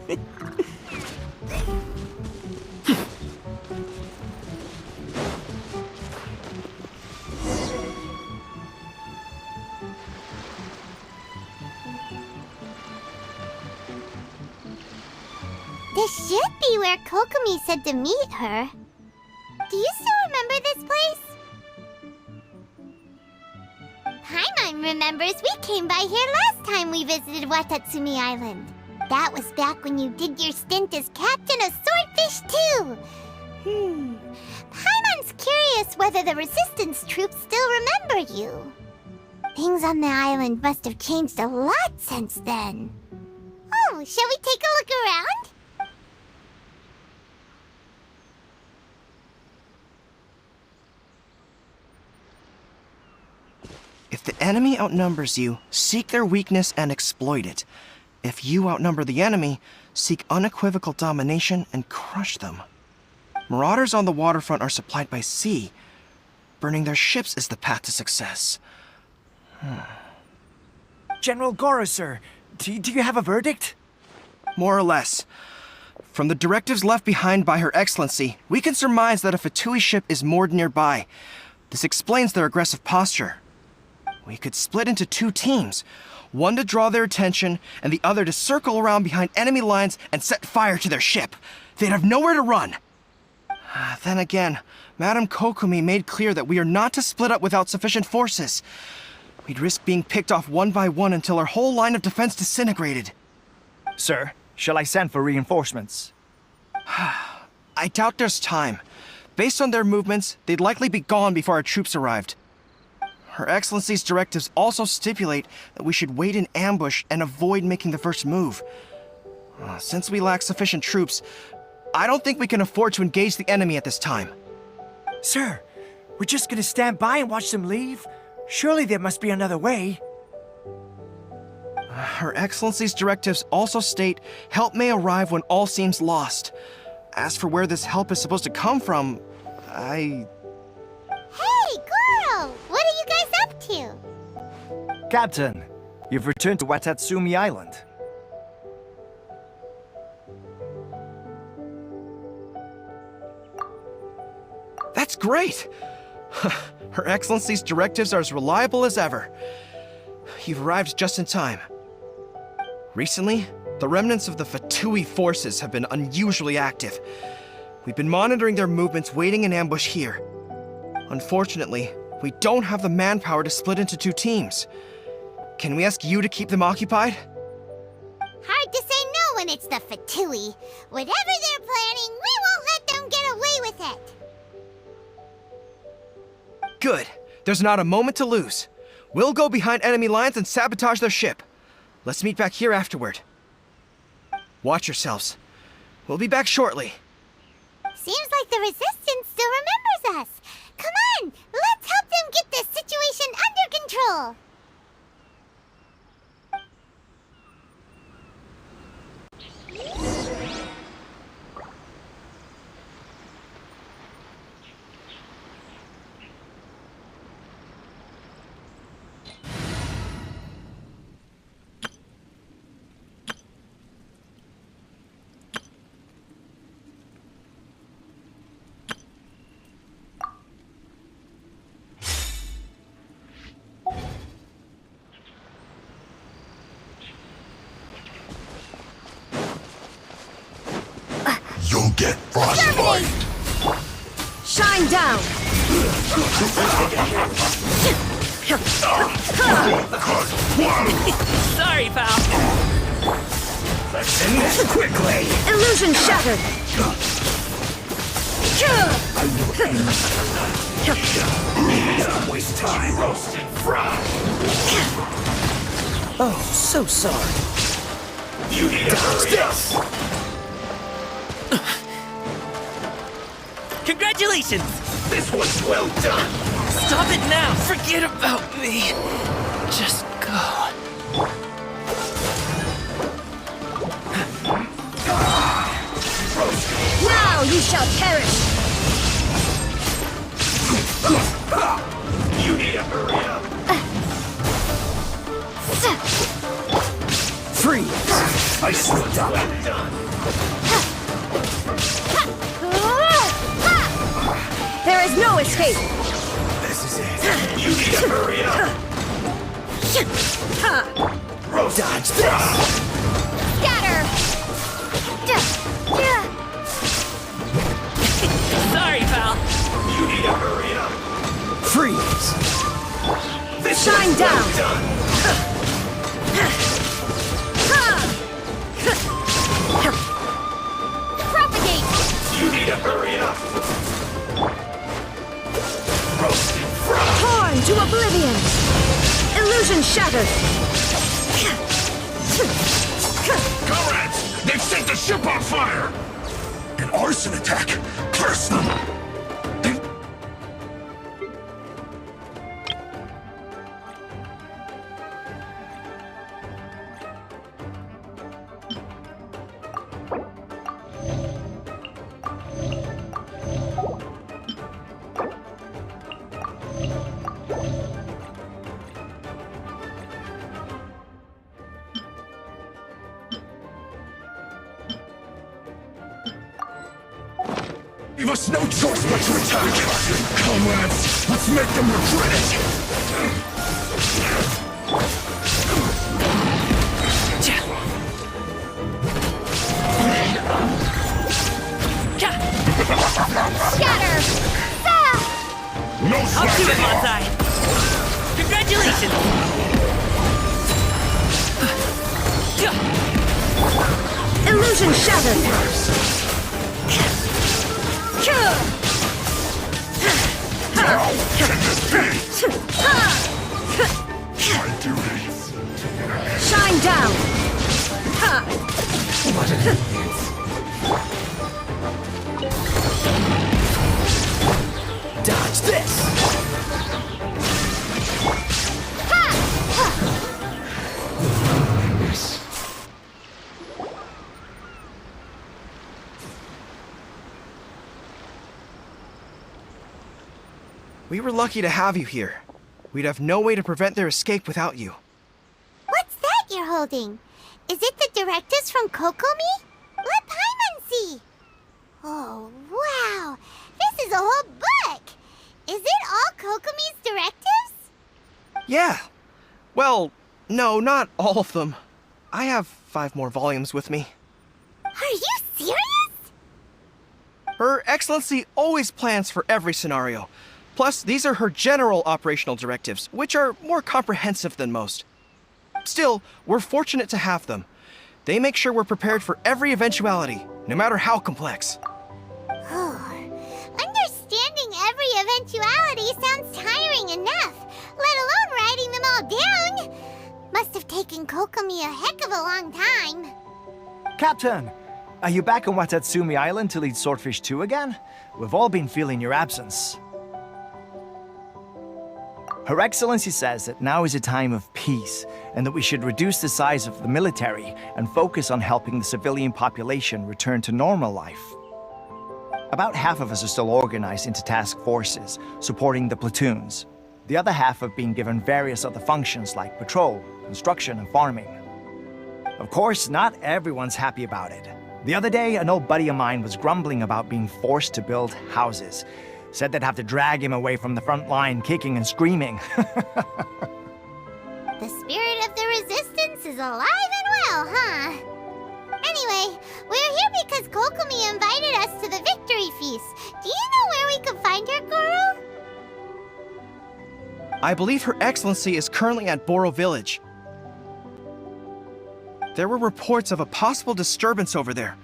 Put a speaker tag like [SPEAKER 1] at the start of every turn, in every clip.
[SPEAKER 1] This should be where Kokomi said to meet her. Do you still remember this place? Paimon remembers we came by here last time we visited Watatsumi Island. That was back when you did your stint as captain of Swordfish too. Paimon's curious whether the Resistance troops still remember you. Things on the island must have changed a lot since then. Oh, shall we take a look around?
[SPEAKER 2] If the enemy outnumbers you, seek their weakness and exploit it. If you outnumber the enemy, seek unequivocal domination and crush them. Marauders on the waterfront are supplied by sea. Burning their ships is the path to success.
[SPEAKER 3] General Goro, sir, do you have a verdict?
[SPEAKER 2] More or less. From the directives left behind by Her Excellency, we can surmise that a Fatui ship is moored nearby. This explains their aggressive posture. We could split into two teams, one to draw their attention, and the other to circle around behind enemy lines and set fire to their ship. They'd have nowhere to run. Then again, Madame Kokomi made clear that we are not to split up without sufficient forces. We'd risk being picked off one by one until our whole line of defense disintegrated.
[SPEAKER 3] Sir, shall I send for reinforcements?
[SPEAKER 2] I doubt there's time. Based on their movements, they'd likely be gone before our troops arrived. Her Excellency's directives also stipulate that we should wait in ambush and avoid making the first move. Since we lack sufficient troops, I don't think we can afford to engage the enemy at this time.
[SPEAKER 3] Sir, we're just gonna stand by and watch them leave? Surely there must be another way.
[SPEAKER 2] Her Excellency's directives also state help may arrive when all seems lost. As for where this help is supposed to come from,
[SPEAKER 1] Hey, Goro! What are you guys up to?
[SPEAKER 3] Captain, you've returned to Watatsumi Island.
[SPEAKER 2] That's great! Her Excellency's directives are as reliable as ever. You've arrived just in time. Recently, the remnants of the Fatui forces have been unusually active. We've been monitoring their movements, waiting in ambush here. Unfortunately, we don't have the manpower to split into two teams. Can we ask you to keep them occupied?
[SPEAKER 1] Hard to say no when it's the Fatui. Whatever they're planning, we won't let them get away with it.
[SPEAKER 2] Good. There's not a moment to lose. We'll go behind enemy lines and sabotage their ship. Let's meet back here afterward. Watch yourselves. We'll be back shortly.
[SPEAKER 1] Seems like the Resistance still remembers us. Come on, let's help them get this situation under control.
[SPEAKER 4] You'll get frostbite.
[SPEAKER 5] Shine down.
[SPEAKER 6] Sorry, pal.
[SPEAKER 4] Let's end this quickly.
[SPEAKER 5] Illusion shattered.
[SPEAKER 4] Don't waste time. Roasted fried.
[SPEAKER 6] Oh, so sorry.
[SPEAKER 4] You need to hurry up.
[SPEAKER 6] Congratulations!
[SPEAKER 4] This one's well done.
[SPEAKER 6] Stop it now! Forget about me! Just go.
[SPEAKER 5] Now you shall perish.
[SPEAKER 4] You need to hurry up.
[SPEAKER 3] Freeze!
[SPEAKER 4] I slipped up. Well done.
[SPEAKER 5] escape.
[SPEAKER 3] This is it.
[SPEAKER 4] You need to hurry up! Roast
[SPEAKER 3] Dodge
[SPEAKER 4] fry!
[SPEAKER 1] Scatter!
[SPEAKER 6] Sorry, pal.
[SPEAKER 4] You need to hurry up!
[SPEAKER 3] Freeze!
[SPEAKER 4] This
[SPEAKER 5] Shine
[SPEAKER 4] one's
[SPEAKER 5] down.
[SPEAKER 4] well done!
[SPEAKER 1] Propagate!
[SPEAKER 4] You need to hurry up! Roasted fry!
[SPEAKER 5] Torn to oblivion. Illusion shattered.
[SPEAKER 4] Comrades! They've set the ship on fire! An arson attack! Curse them! Leave us no choice but to attack! Comrades, let's make them regret it!
[SPEAKER 1] Scatter!
[SPEAKER 4] No
[SPEAKER 6] I'll do it,
[SPEAKER 4] slacking off!
[SPEAKER 6] Monsai. Congratulations.
[SPEAKER 5] Illusion shattered.
[SPEAKER 4] How can this be? My duty.
[SPEAKER 5] Shine down.
[SPEAKER 4] What an idiot.
[SPEAKER 3] Dodge this!
[SPEAKER 2] We were lucky to have you here. We'd have no way to prevent their escape without you.
[SPEAKER 1] What's that you're holding? Is it the directives from Kokomi? Let Paimon see. Oh, wow. This is a whole book. Is it all Kokomi's directives?
[SPEAKER 2] Yeah. Well, no, not all of them. I have 5 more volumes with me.
[SPEAKER 1] Are you serious?
[SPEAKER 2] Her Excellency always plans for every scenario. Plus, these are her general operational directives, which are more comprehensive than most. Still, we're fortunate to have them. They make sure we're prepared for every eventuality, no matter how complex.
[SPEAKER 1] Understanding every eventuality sounds tiring enough, let alone writing them all down. Must have taken Kokomi a heck of a long time.
[SPEAKER 3] Captain! Are you back on Watatsumi Island to lead Swordfish 2 again? We've all been feeling your absence. Her Excellency says that now is a time of peace, and that we should reduce the size of the military and focus on helping the civilian population return to normal life. About half of us are still organized into task forces, supporting the platoons. The other half have been given various other functions like patrol, construction, and farming. Of course, not everyone's happy about it. The other day, an old buddy of mine was grumbling about being forced to build houses. Said they'd have to drag him away from the front line, kicking and screaming.
[SPEAKER 1] The spirit of the resistance is alive and well, huh? Anyway, we're here because Kokomi invited us to the victory feast. Do you know where we can find her, Guru?
[SPEAKER 2] I believe Her Excellency is currently at Boro Village. There were reports of a possible disturbance over there.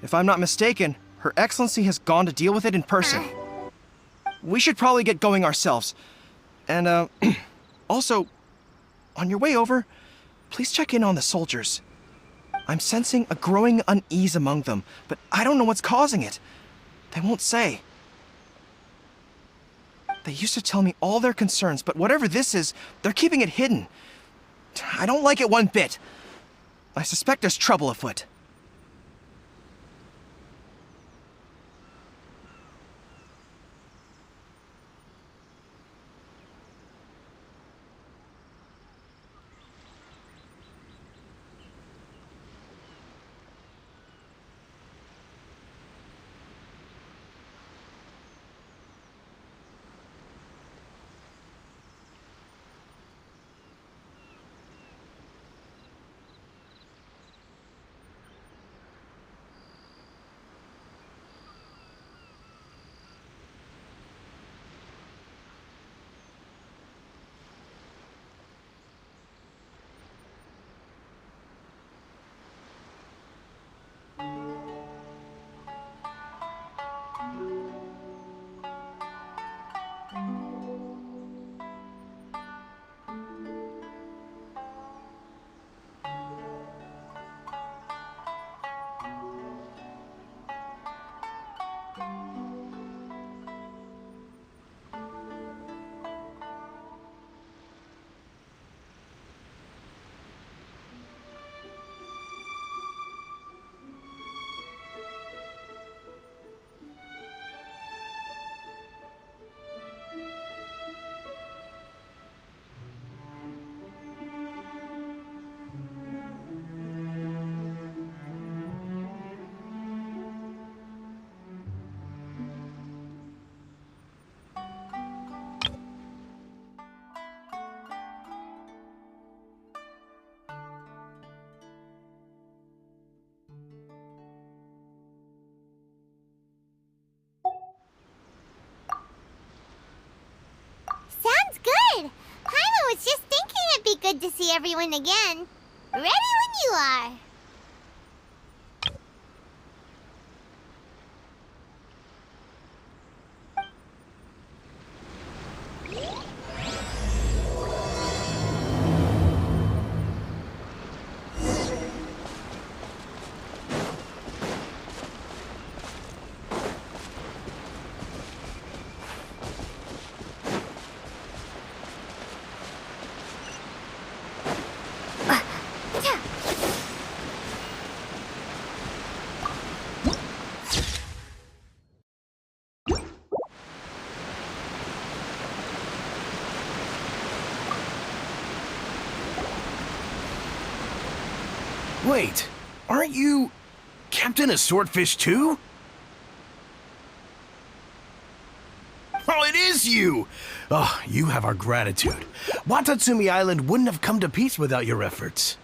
[SPEAKER 2] If I'm not mistaken, Her Excellency has gone to deal with it in person. We should probably get going ourselves. And, also, on your way over, please check in on the soldiers. I'm sensing a growing unease among them, but I don't know what's causing it. They won't say. They used to tell me all their concerns, but whatever this is, they're keeping it hidden. I don't like it one bit. I suspect there's trouble afoot.
[SPEAKER 1] see everyone again. Ready when you are.
[SPEAKER 4] Wait, aren't you Captain of Swordfish too? Oh, it is you! Oh, you have our gratitude. Watatsumi Island wouldn't have come to peace without your efforts.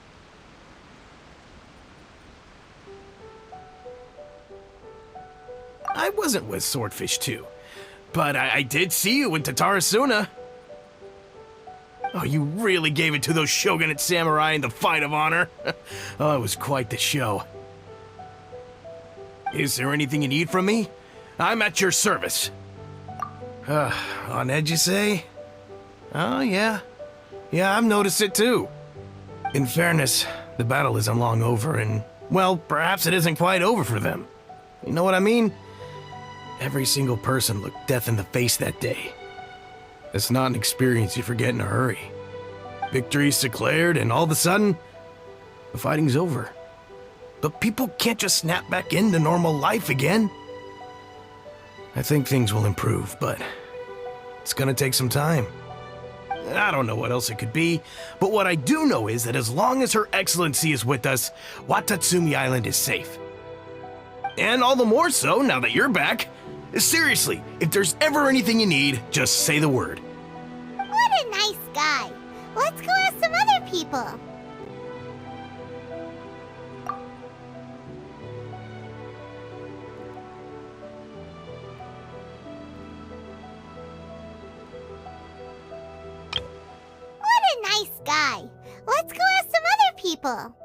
[SPEAKER 4] I wasn't with Swordfish 2, but I did see you in Tatarasuna. Oh, you really gave it to those shogunate samurai in the fight of honor. Oh, it was quite the show. Is there anything you need from me? I'm at your service. On edge, you say? Oh, yeah. Yeah, I've noticed it too. In fairness, the battle isn't long over, and, well, perhaps it isn't quite over for them. You know what I mean? Every single person looked death in the face that day. It's not an experience you forget in a hurry. Victory's declared, and all of a sudden, the fighting's over. But people can't just snap back into normal life again. I think things will improve, but it's gonna take some time. I don't know what else it could be, but what I do know is that as long as Her Excellency is with us, Watatsumi Island is safe. And all the more so now that you're back. Seriously, if there's ever anything you need, just say the word.
[SPEAKER 1] What a nice guy. Let's go ask some other people. What a nice guy. Let's go ask some other people.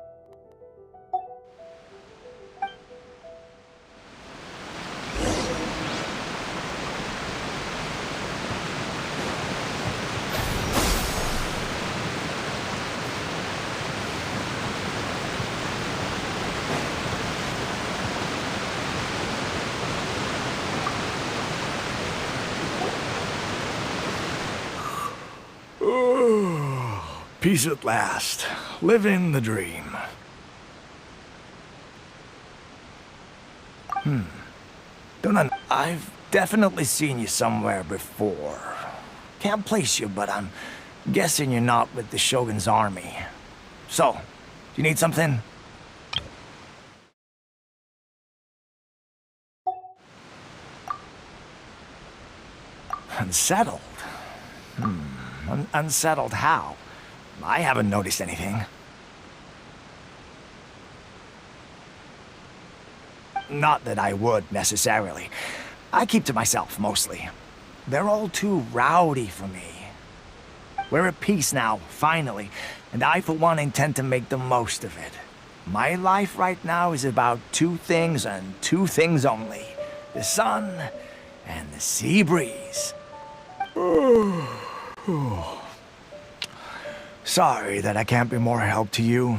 [SPEAKER 3] Peace at last. Living the dream. Don't know. I've definitely seen you somewhere before. Can't place you, but I'm guessing you're not with the Shogun's army. So, do you need something? Unsettled? Unsettled how? I haven't noticed anything. Not that I would, necessarily. I keep to myself, mostly. They're all too rowdy for me. We're at peace now, finally, and I, for one, intend to make the most of it. My life right now is about two things and two things only. The sun and the sea breeze. Sorry that I can't be more help to you.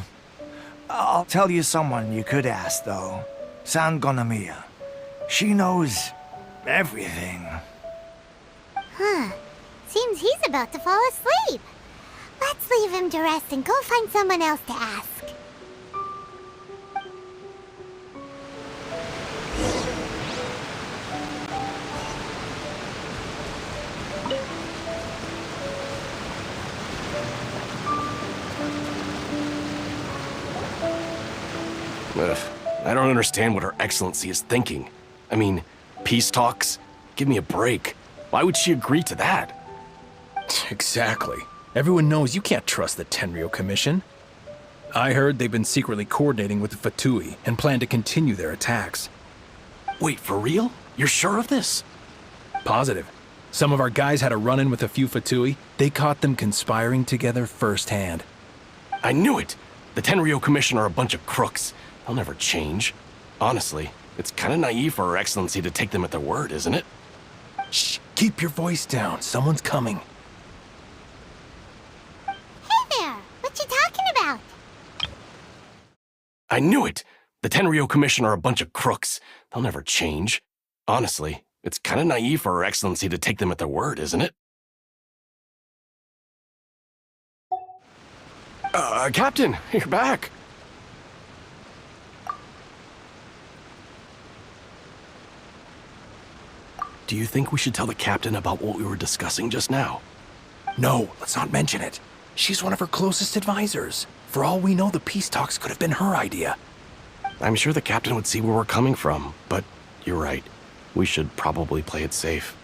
[SPEAKER 3] I'll tell you someone you could ask, though. Sangonomiya. She knows everything.
[SPEAKER 1] Huh. Seems he's about to fall asleep. Let's leave him to rest and go find someone else to ask.
[SPEAKER 7] I don't understand what Her Excellency is thinking. I mean, peace talks? Give me a break. Why would she agree to that?
[SPEAKER 8] Exactly. Everyone knows you can't trust the Tenryo Commission. I heard they've been secretly coordinating with the Fatui and plan to continue their attacks.
[SPEAKER 7] Wait, for real? You're sure of this?
[SPEAKER 8] Positive. Some of our guys had a run-in with a few Fatui. They caught them conspiring together firsthand.
[SPEAKER 7] I knew it! The Tenryo Commission are a bunch of crooks. They'll never change. Honestly, it's kind of naive for Her Excellency to take them at their word, isn't it?
[SPEAKER 8] Shh, keep your voice down. Someone's coming.
[SPEAKER 1] Hey there! What you talking about?
[SPEAKER 7] I knew it! The Tenryo Commission are a bunch of crooks. They'll never change. Honestly, it's kind of naive for Her Excellency to take them at their word, isn't it? Captain, you're back. Do you think we should tell the captain about what we were discussing just now?
[SPEAKER 8] No, let's not mention it. She's one of her closest advisors. For all we know, the peace talks could have been her idea.
[SPEAKER 7] I'm sure the captain would see where we're coming from, but you're right. We should probably play it safe.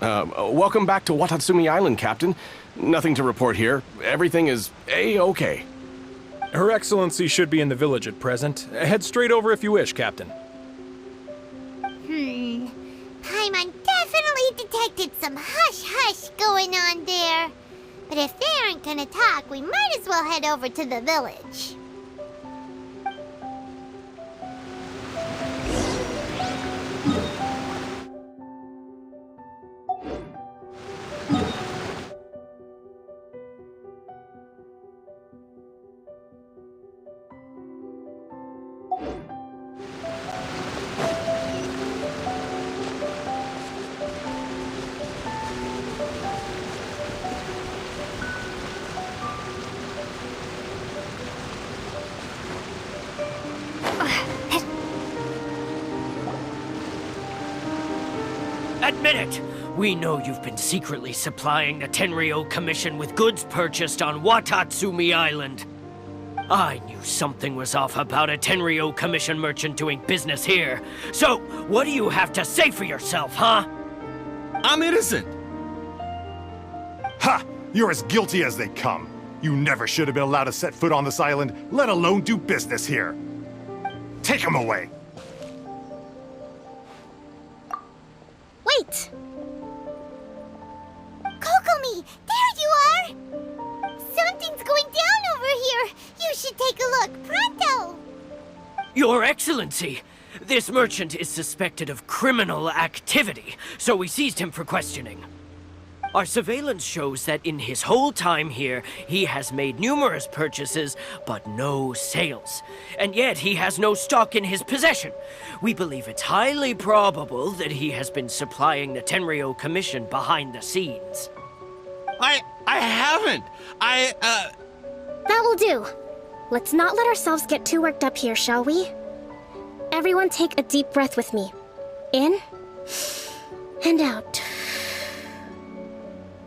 [SPEAKER 7] Welcome back to Watatsumi Island, Captain. Nothing to report here. Everything is A-okay.
[SPEAKER 8] Her Excellency should be in the village at present. Head straight over if you wish, Captain.
[SPEAKER 1] Paimon definitely detected some hush-hush going on there. But if they aren't gonna talk, we might as well head over to the village.
[SPEAKER 6] Admit it! We know you've been secretly supplying the Tenryo Commission with goods purchased on Watatsumi Island. I knew something was off about a Tenryo Commission merchant doing business here. So, what do you have to say for yourself, huh?
[SPEAKER 9] I'm innocent!
[SPEAKER 10] Ha! You're as guilty as they come. You never should have been allowed to set foot on this island, let alone do business here. Take him away!
[SPEAKER 1] Wait! Kokomi! There you are! Something's going down over here! You should take a look, pronto!
[SPEAKER 6] Your Excellency! This merchant is suspected of criminal activity, so we seized him for questioning. Our surveillance shows that in his whole time here, he has made numerous purchases, but no sales. And yet he has no stock in his possession. We believe it's highly probable that he has been supplying the Tenryo Commission behind the scenes.
[SPEAKER 9] I haven't!
[SPEAKER 5] That will do. Let's not let ourselves get too worked up here, shall we? Everyone take a deep breath with me. In and out.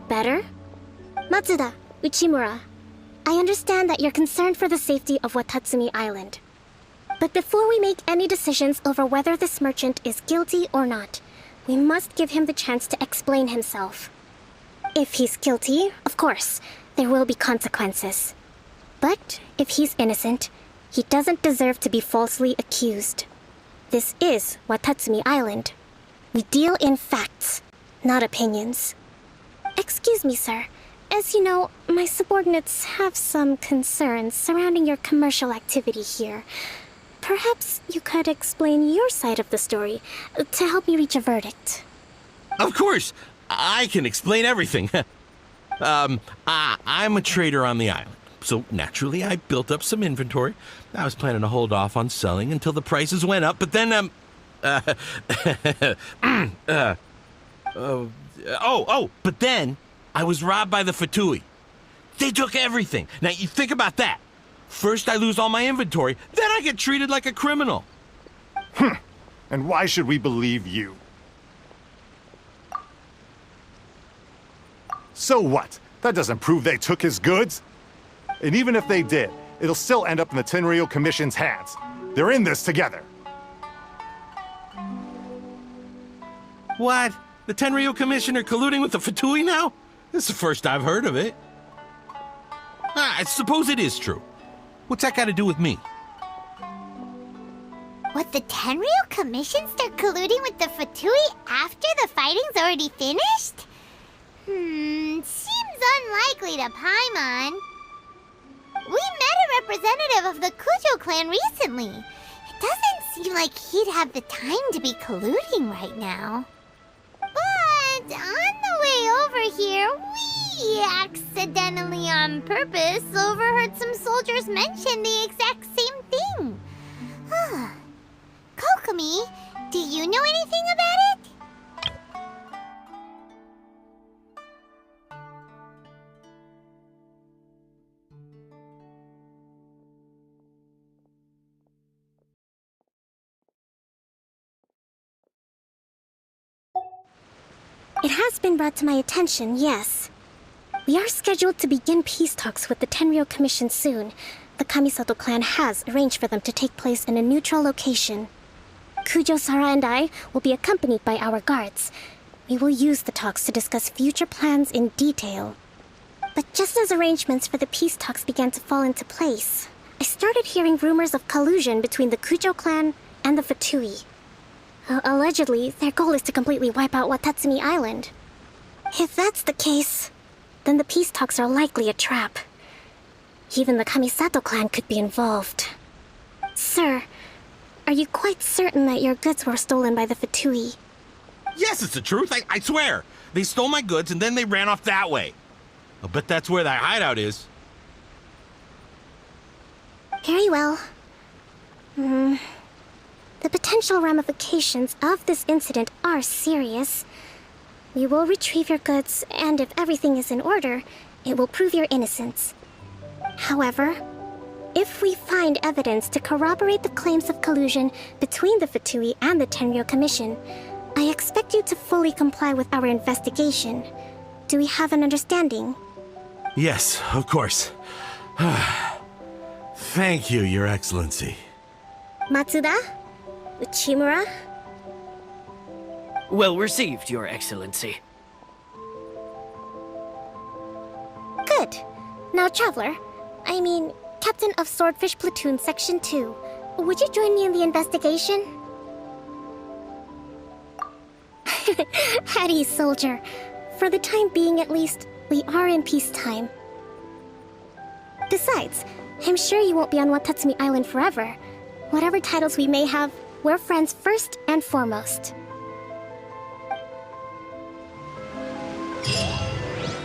[SPEAKER 5] Better? Matsuda, Uchimura, I understand that you're concerned for the safety of Watatsumi Island. But before we make any decisions over whether this merchant is guilty or not, we must give him the chance to explain himself. If he's guilty, of course, there will be consequences. But if he's innocent, he doesn't deserve to be falsely accused. This is Watatsumi Island. We deal in facts, not opinions. Excuse me, sir. As you know, my subordinates have some concerns surrounding your commercial activity here. Perhaps you could explain your side of the story to help me reach a verdict.
[SPEAKER 9] Of course! I can explain everything. I'm a trader on the island, so naturally I built up some inventory. I was planning to hold off on selling until the prices went up, but then, but then I was robbed by the Fatui. They took everything. Now, you think about that. First I lose all my inventory, then I get treated like a criminal.
[SPEAKER 10] And why should we believe you? So what? That doesn't prove they took his goods. And even if they did, it'll still end up in the Tenryo Commission's hands. They're in this together.
[SPEAKER 9] What? The Tenryo Commission are colluding with the Fatui now? This is the first I've heard of it. I suppose it is true. What's that got to do with me?
[SPEAKER 1] What, the Tenryo Commission start colluding with the Fatui after the fighting's already finished? Seems unlikely to Paimon. We met a representative of the Kujo clan recently. It doesn't seem like he'd have the time to be colluding right now. But on the way over here, we accidentally on purpose overheard some soldiers mention the exact same thing. Kokomi, do you know anything about it?
[SPEAKER 5] It has been brought to my attention, yes. We are scheduled to begin peace talks with the Tenryou Commission soon. The Kamisato clan has arranged for them to take place in a neutral location. Kujo, Sara, and I will be accompanied by our guards. We will use the talks to discuss future plans in detail. But just as arrangements for the peace talks began to fall into place, I started hearing rumors of collusion between the Kujo clan and the Fatui. Allegedly, their goal is to completely wipe out Watatsumi Island. If that's the case, then the peace talks are likely a trap. Even the Kamisato clan could be involved. Sir, are you quite certain that your goods were stolen by the Fatui?
[SPEAKER 9] Yes, it's the truth. I swear. They stole my goods and then they ran off that way. I'll bet that's where their hideout is.
[SPEAKER 5] Very well. The potential ramifications of this incident are serious. We will retrieve your goods, and if everything is in order, it will prove your innocence. However, if we find evidence to corroborate the claims of collusion between the Fatui and the Tenryou Commission, I expect you to fully comply with our investigation. Do we have an understanding?
[SPEAKER 9] Yes, of course. Thank you, Your Excellency.
[SPEAKER 5] Matsuda? Uchimura?
[SPEAKER 6] Well received, Your Excellency.
[SPEAKER 5] Good. Now, Traveler, Captain of Swordfish Platoon Section 2, would you join me in the investigation? At ease, soldier. For the time being, at least, we are in peacetime. Besides, I'm sure you won't be on Watatsumi Island forever. Whatever titles we may have, we're friends first and foremost.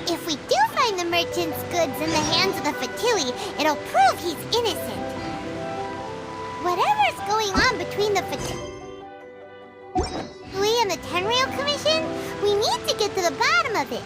[SPEAKER 1] If we do find the merchant's goods in the hands of the Fatui, it'll prove he's innocent. Whatever's going on between the Fatui and the Tenryou Commission, we need to get to the bottom of it.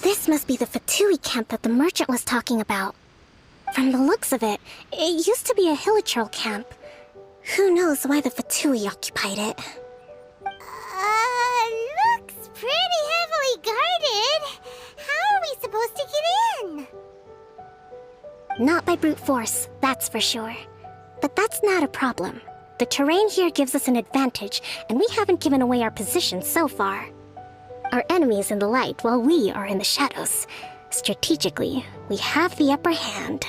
[SPEAKER 5] This must be the Fatui camp that the merchant was talking about. From the looks of it, it used to be a Hilichurl camp. Who knows why the Fatui occupied it?
[SPEAKER 1] Looks pretty heavily guarded. How are we supposed to get in?
[SPEAKER 5] Not by brute force, that's for sure. But that's not a problem. The terrain here gives us an advantage, and we haven't given away our position so far. Our enemy is in the light while we are in the shadows. Strategically, we have the upper hand.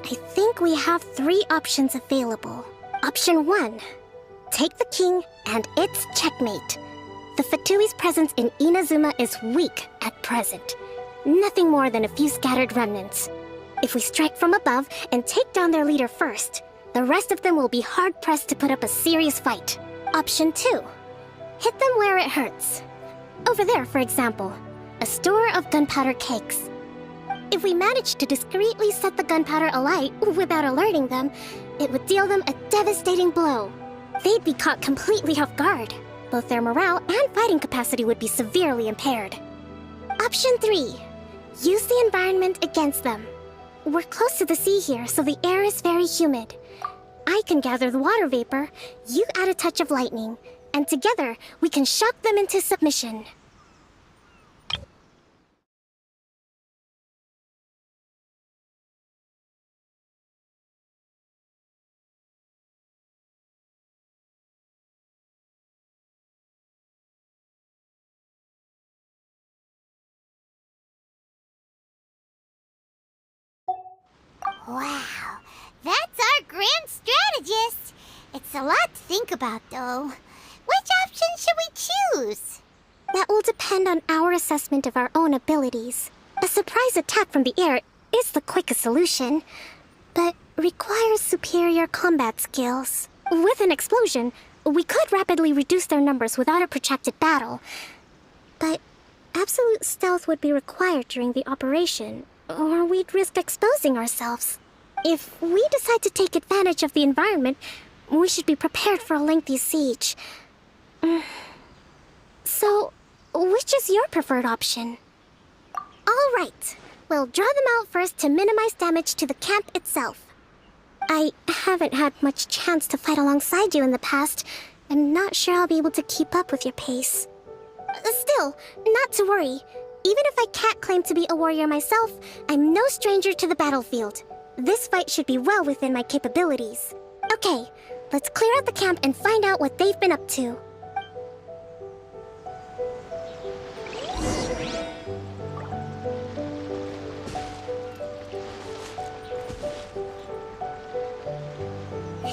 [SPEAKER 5] I think we have 3 options available. Option 1. Take the king, and it's checkmate. The Fatui's presence in Inazuma is weak at present. Nothing more than a few scattered remnants. If we strike from above and take down their leader first, the rest of them will be hard-pressed to put up a serious fight. Option 2. Hit them where it hurts. Over there, for example, a store of gunpowder cakes. If we manage to discreetly set the gunpowder alight without alerting them, it would deal them a devastating blow. They'd be caught completely off guard. Both their morale and fighting capacity would be severely impaired. Option 3. Use the environment against them. We're close to the sea here, so the air is very humid. I can gather the water vapor, you add a touch of lightning, and together we can shock them into submission.
[SPEAKER 1] Wow, that's our grand strategist. It's a lot to think about, though. Which option should we choose?
[SPEAKER 5] That will depend on our assessment of our own abilities. A surprise attack from the air is the quickest solution, but requires superior combat skills. With an explosion, we could rapidly reduce their numbers without a protracted battle. But absolute stealth would be required during the operation, or we'd risk exposing ourselves. If we decide to take advantage of the environment, we should be prepared for a lengthy siege. So, which is your preferred option? All right, we'll draw them out first to minimize damage to the camp itself. I haven't had much chance to fight alongside you in the past. I'm not sure I'll be able to keep up with your pace. Still, not to worry. Even if I can't claim to be a warrior myself, I'm no stranger to the battlefield. This fight should be well within my capabilities. Okay, let's clear out the camp and find out what they've been up to.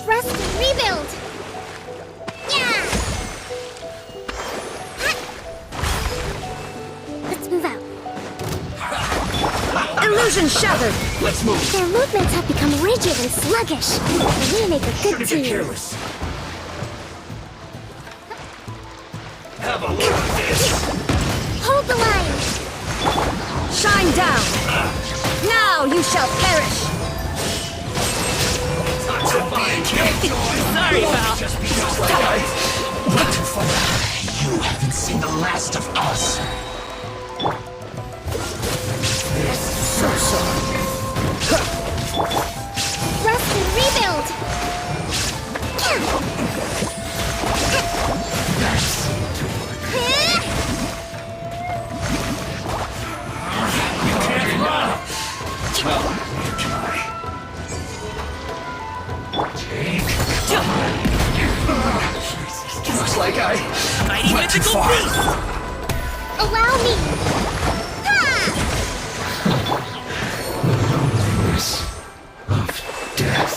[SPEAKER 5] Rest and rebuild! Yeah! Let's move out.
[SPEAKER 6] Illusion shattered! Let's move!
[SPEAKER 5] Their movements have become rigid and sluggish. We make a good team.
[SPEAKER 6] Have a look at this!
[SPEAKER 5] Hold the line!
[SPEAKER 6] Shine down! Now you shall perish! Sorry, pal.
[SPEAKER 11] You haven't seen the last of us.
[SPEAKER 6] So sorry.
[SPEAKER 5] Rest and rebuild!
[SPEAKER 11] Looks like I
[SPEAKER 6] Mighty
[SPEAKER 11] went too
[SPEAKER 6] mythical
[SPEAKER 11] far.
[SPEAKER 6] beast!
[SPEAKER 5] Allow me!
[SPEAKER 11] Of death.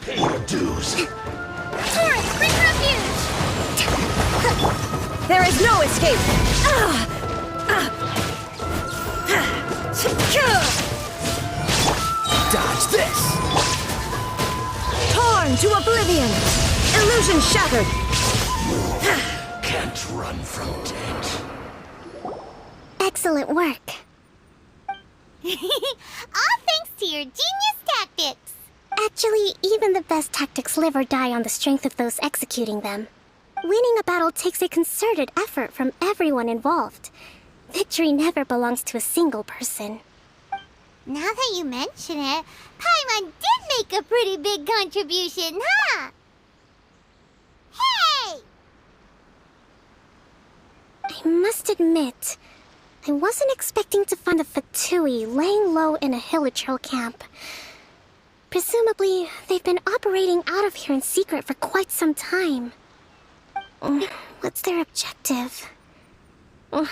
[SPEAKER 11] Pay your dues.
[SPEAKER 5] Taurus, bring refuge!
[SPEAKER 6] There is no escape!
[SPEAKER 11] Dodge this.
[SPEAKER 6] Torn to oblivion! Illusion shattered!
[SPEAKER 11] Can't run from death.
[SPEAKER 5] Excellent work.
[SPEAKER 1] All thanks to your genius tactics.
[SPEAKER 5] Actually, even the best tactics live or die on the strength of those executing them. Winning a battle takes a concerted effort from everyone involved. Victory never belongs to a single person.
[SPEAKER 1] Now that you mention it, Paimon did make a pretty big contribution, huh? Hey!
[SPEAKER 5] I must admit, I wasn't expecting to find the Fatui laying low in a Hilichurl camp. Presumably, they've been operating out of here in secret for quite some time. What's their objective? Are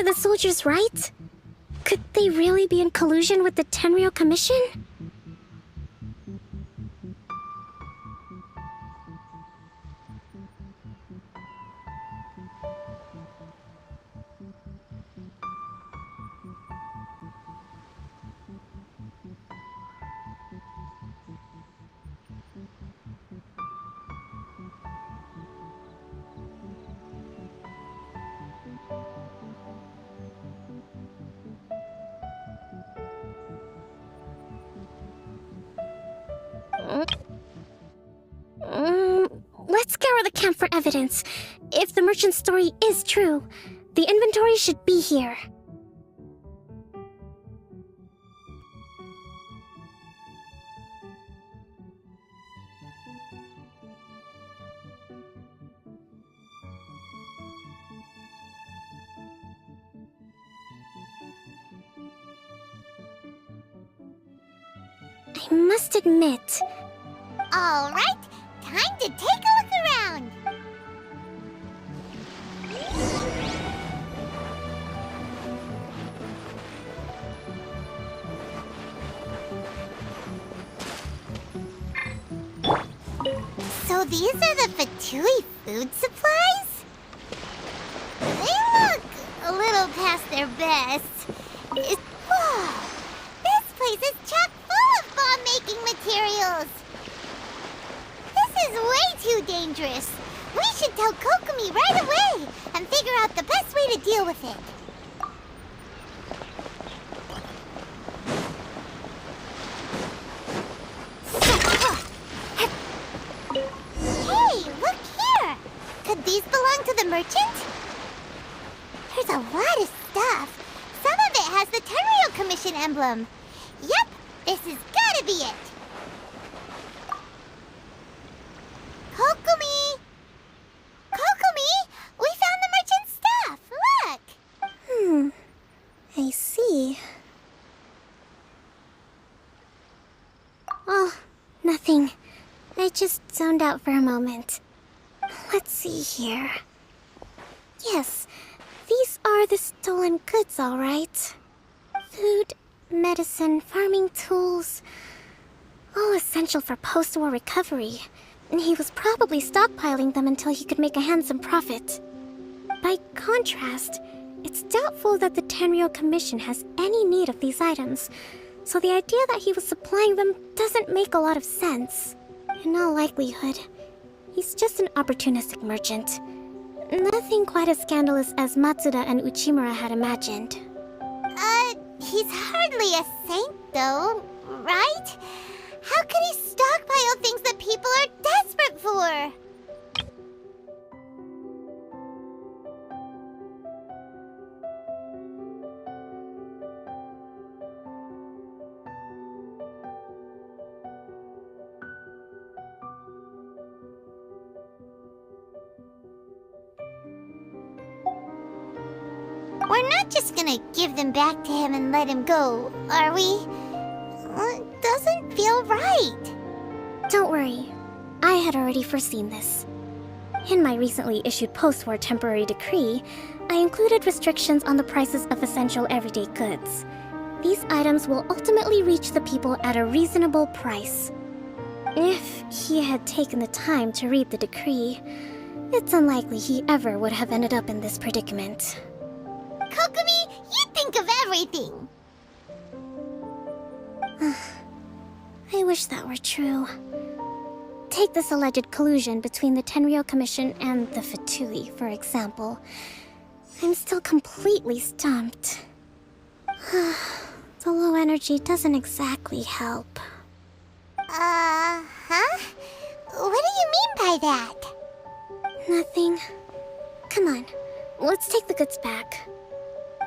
[SPEAKER 5] the soldiers right? Could they really be in collusion with the Tenryou Commission? Let's scour the camp for evidence. If the merchant's story is true, the inventory should be here. I must admit,
[SPEAKER 1] All right, time to take a look around. So these are the Fatui food supplies? They look a little past their best. Whoa! This place is chock full of bomb-making materials. This is way too dangerous. We should tell Kokomi right away and figure out the best way to deal with it. Hey, look here! Could these belong to the merchant? There's a lot of stuff. Some of it has the Tenryou Commission emblem. Yep, this has gotta be it. Kokomi! Kokomi! We found the merchant's stuff! Look!
[SPEAKER 5] I see. Oh, nothing. I just zoned out for a moment. Let's see here. Yes, these are the stolen goods, all right. Food, medicine, farming tools. All essential for post-war recovery. And he was probably stockpiling them until he could make a handsome profit. By contrast, it's doubtful that the Tenryou Commission has any need of these items, so the idea that he was supplying them doesn't make a lot of sense. In all likelihood, he's just an opportunistic merchant. Nothing quite as scandalous as Matsuda and Uchimura had imagined.
[SPEAKER 1] He's hardly a saint, though, right? How could he stockpile things that people are desperate for? We're not just gonna give them back to him and let him go, are we? It doesn't feel right.
[SPEAKER 5] Don't worry, I had already foreseen this. In my recently issued post-war temporary decree, I included restrictions on the prices of essential everyday goods. These items will ultimately reach the people at a reasonable price. If he had taken the time to read the decree, it's unlikely he ever would have ended up in this predicament.
[SPEAKER 1] Kokomi, you think of everything.
[SPEAKER 5] I wish that were true. Take this alleged collusion between the Tenryou Commission and the Fatui, for example. I'm still completely stumped. The low energy doesn't exactly help.
[SPEAKER 1] Huh? What do you mean by that?
[SPEAKER 5] Nothing. Come on, let's take the goods back.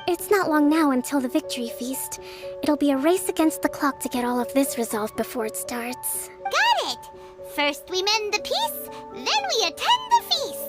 [SPEAKER 5] It's not long now until the victory feast. It'll be a race against the clock to get all of this resolved before it starts.
[SPEAKER 1] Got it! First we mend the peace, then we attend the feast.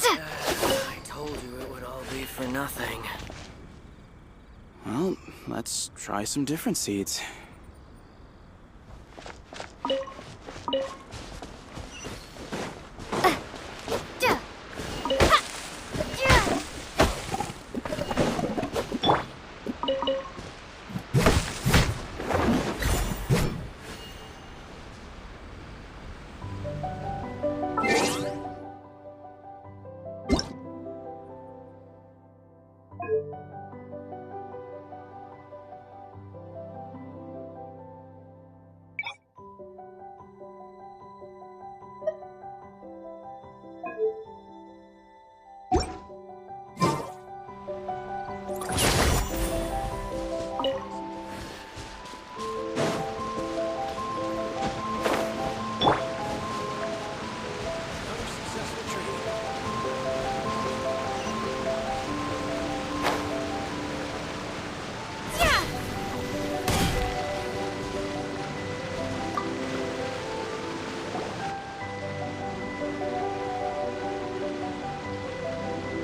[SPEAKER 6] I told you it would all be for nothing.
[SPEAKER 12] Well, let's try some different seeds.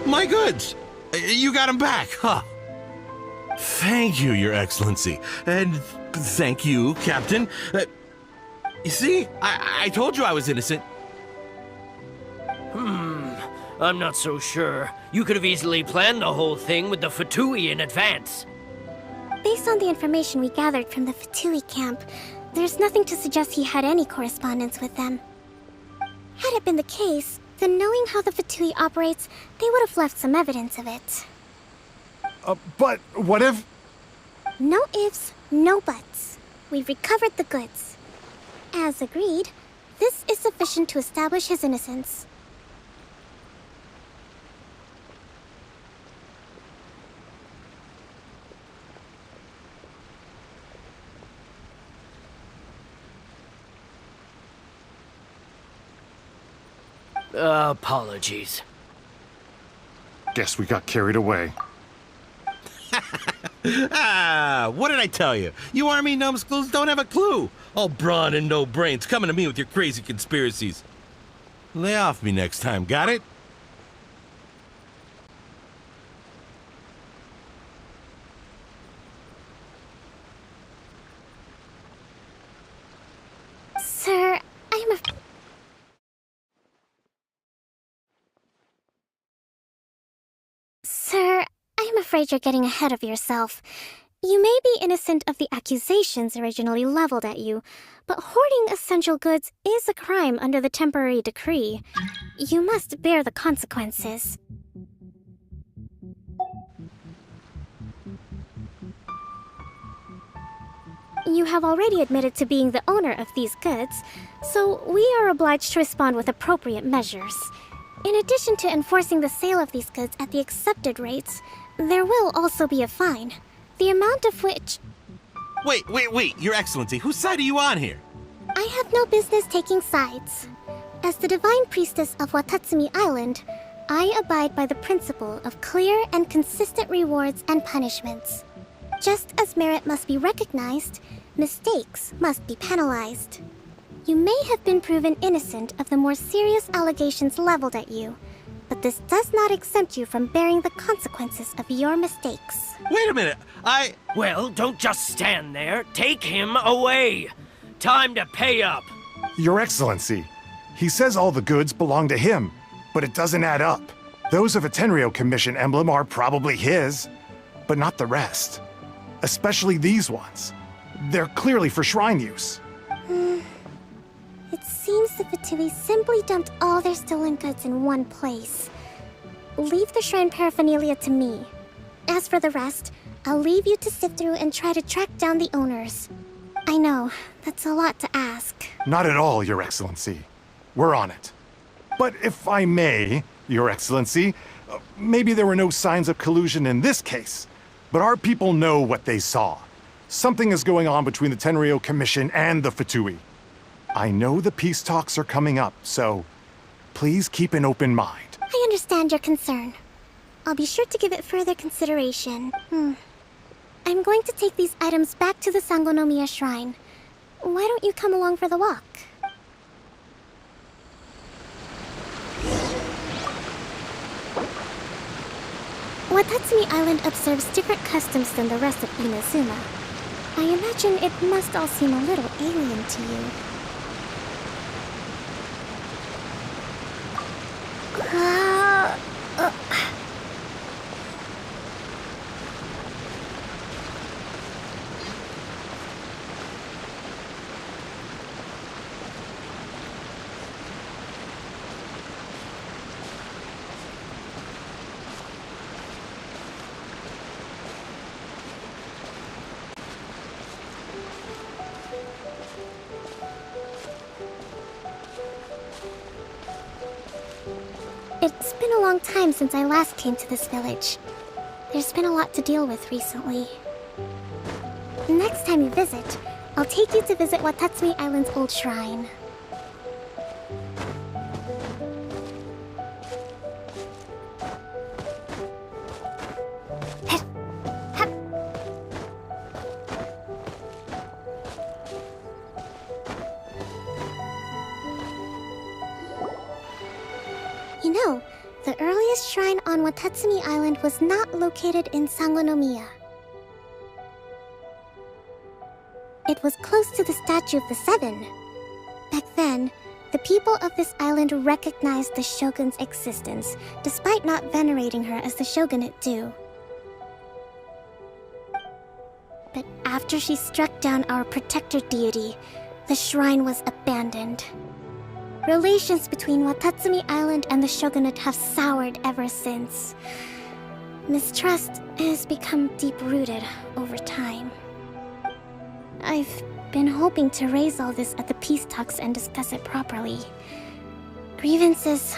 [SPEAKER 9] My goods! You got them back, huh? Thank you, Your Excellency. And thank you, Captain. You see, I told you I was innocent.
[SPEAKER 6] I'm not so sure. You could have easily planned the whole thing with the Fatui in advance.
[SPEAKER 5] Based on the information we gathered from the Fatui camp, there's nothing to suggest he had any correspondence with them. Had it been the case, then knowing how the Fatui operates, they would have left some evidence of it.
[SPEAKER 10] But what if...
[SPEAKER 5] No ifs, no buts. We've recovered the goods. As agreed, this is sufficient to establish his innocence.
[SPEAKER 6] Apologies.
[SPEAKER 10] Guess we got carried away.
[SPEAKER 9] What did I tell you? You army numbskulls don't have a clue. All brawn and no brains coming to me with your crazy conspiracies. Lay off me next time, got it?
[SPEAKER 5] Sir, I'm afraid you're getting ahead of yourself. You may be innocent of the accusations originally leveled at you, but hoarding essential goods is a crime under the temporary decree. You must bear the consequences. You have already admitted to being the owner of these goods, so we are obliged to respond with appropriate measures. In addition to enforcing the sale of these goods at the accepted rates, there will also be a fine, the amount of which...
[SPEAKER 9] Wait, Your Excellency, whose side are you on here?
[SPEAKER 5] I have no business taking sides. As the Divine Priestess of Watatsumi Island, I abide by the principle of clear and consistent rewards and punishments. Just as merit must be recognized, mistakes must be penalized. You may have been proven innocent of the more serious allegations leveled at you, but this does not exempt you from bearing the consequences of your mistakes.
[SPEAKER 9] Wait a minute,
[SPEAKER 6] Well, don't just stand there. Take him away. Time to pay up.
[SPEAKER 10] Your Excellency, he says all the goods belong to him, but it doesn't add up. Those of a Tenryou Commission emblem are probably his, but not the rest. Especially these ones. They're clearly for shrine use.
[SPEAKER 5] It seems seems the Fatui simply dumped all their stolen goods in one place. Leave the shrine paraphernalia to me. As for the rest, I'll leave you to sift through and try to track down the owners. I know, that's a lot to ask.
[SPEAKER 10] Not at all, Your Excellency. We're on it. But if I may, Your Excellency, maybe there were no signs of collusion in this case, but our people know what they saw. Something is going on between the Tenryou Commission and the Fatui. I know the peace talks are coming up, so please keep an open mind.
[SPEAKER 5] I understand your concern. I'll be sure to give it further consideration. I'm going to take these items back to the Sangonomiya Shrine. Why don't you come along for the walk? Watatsumi Island observes different customs than the rest of Inazuma. I imagine it must all seem a little alien to you. It's been a long time since I last came to this village. There's been a lot to deal with recently. Next time you visit, I'll take you to visit Watatsumi Island's old shrine. You know, the earliest shrine on Watatsumi Island was not located in Sangonomiya. It was close to the Statue of the Seven. Back then, the people of this island recognized the Shogun's existence, despite not venerating her as the Shogunate do. But after she struck down our protector deity, the shrine was abandoned. Relations between Watatsumi Island and the Shogunate have soured ever since. Mistrust has become deep-rooted over time. I've been hoping to raise all this at the peace talks and discuss it properly. Grievances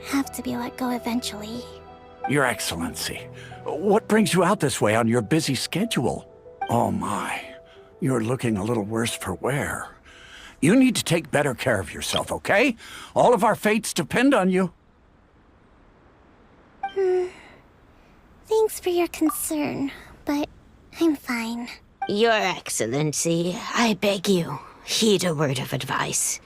[SPEAKER 5] have to be let go eventually.
[SPEAKER 11] Your Excellency, what brings you out this way on your busy schedule? Oh my, you're looking a little worse for wear. You need to take better care of yourself, okay? All of our fates depend on you.
[SPEAKER 5] Thanks for your concern, but I'm fine.
[SPEAKER 13] Your Excellency, I beg you, heed a word of advice.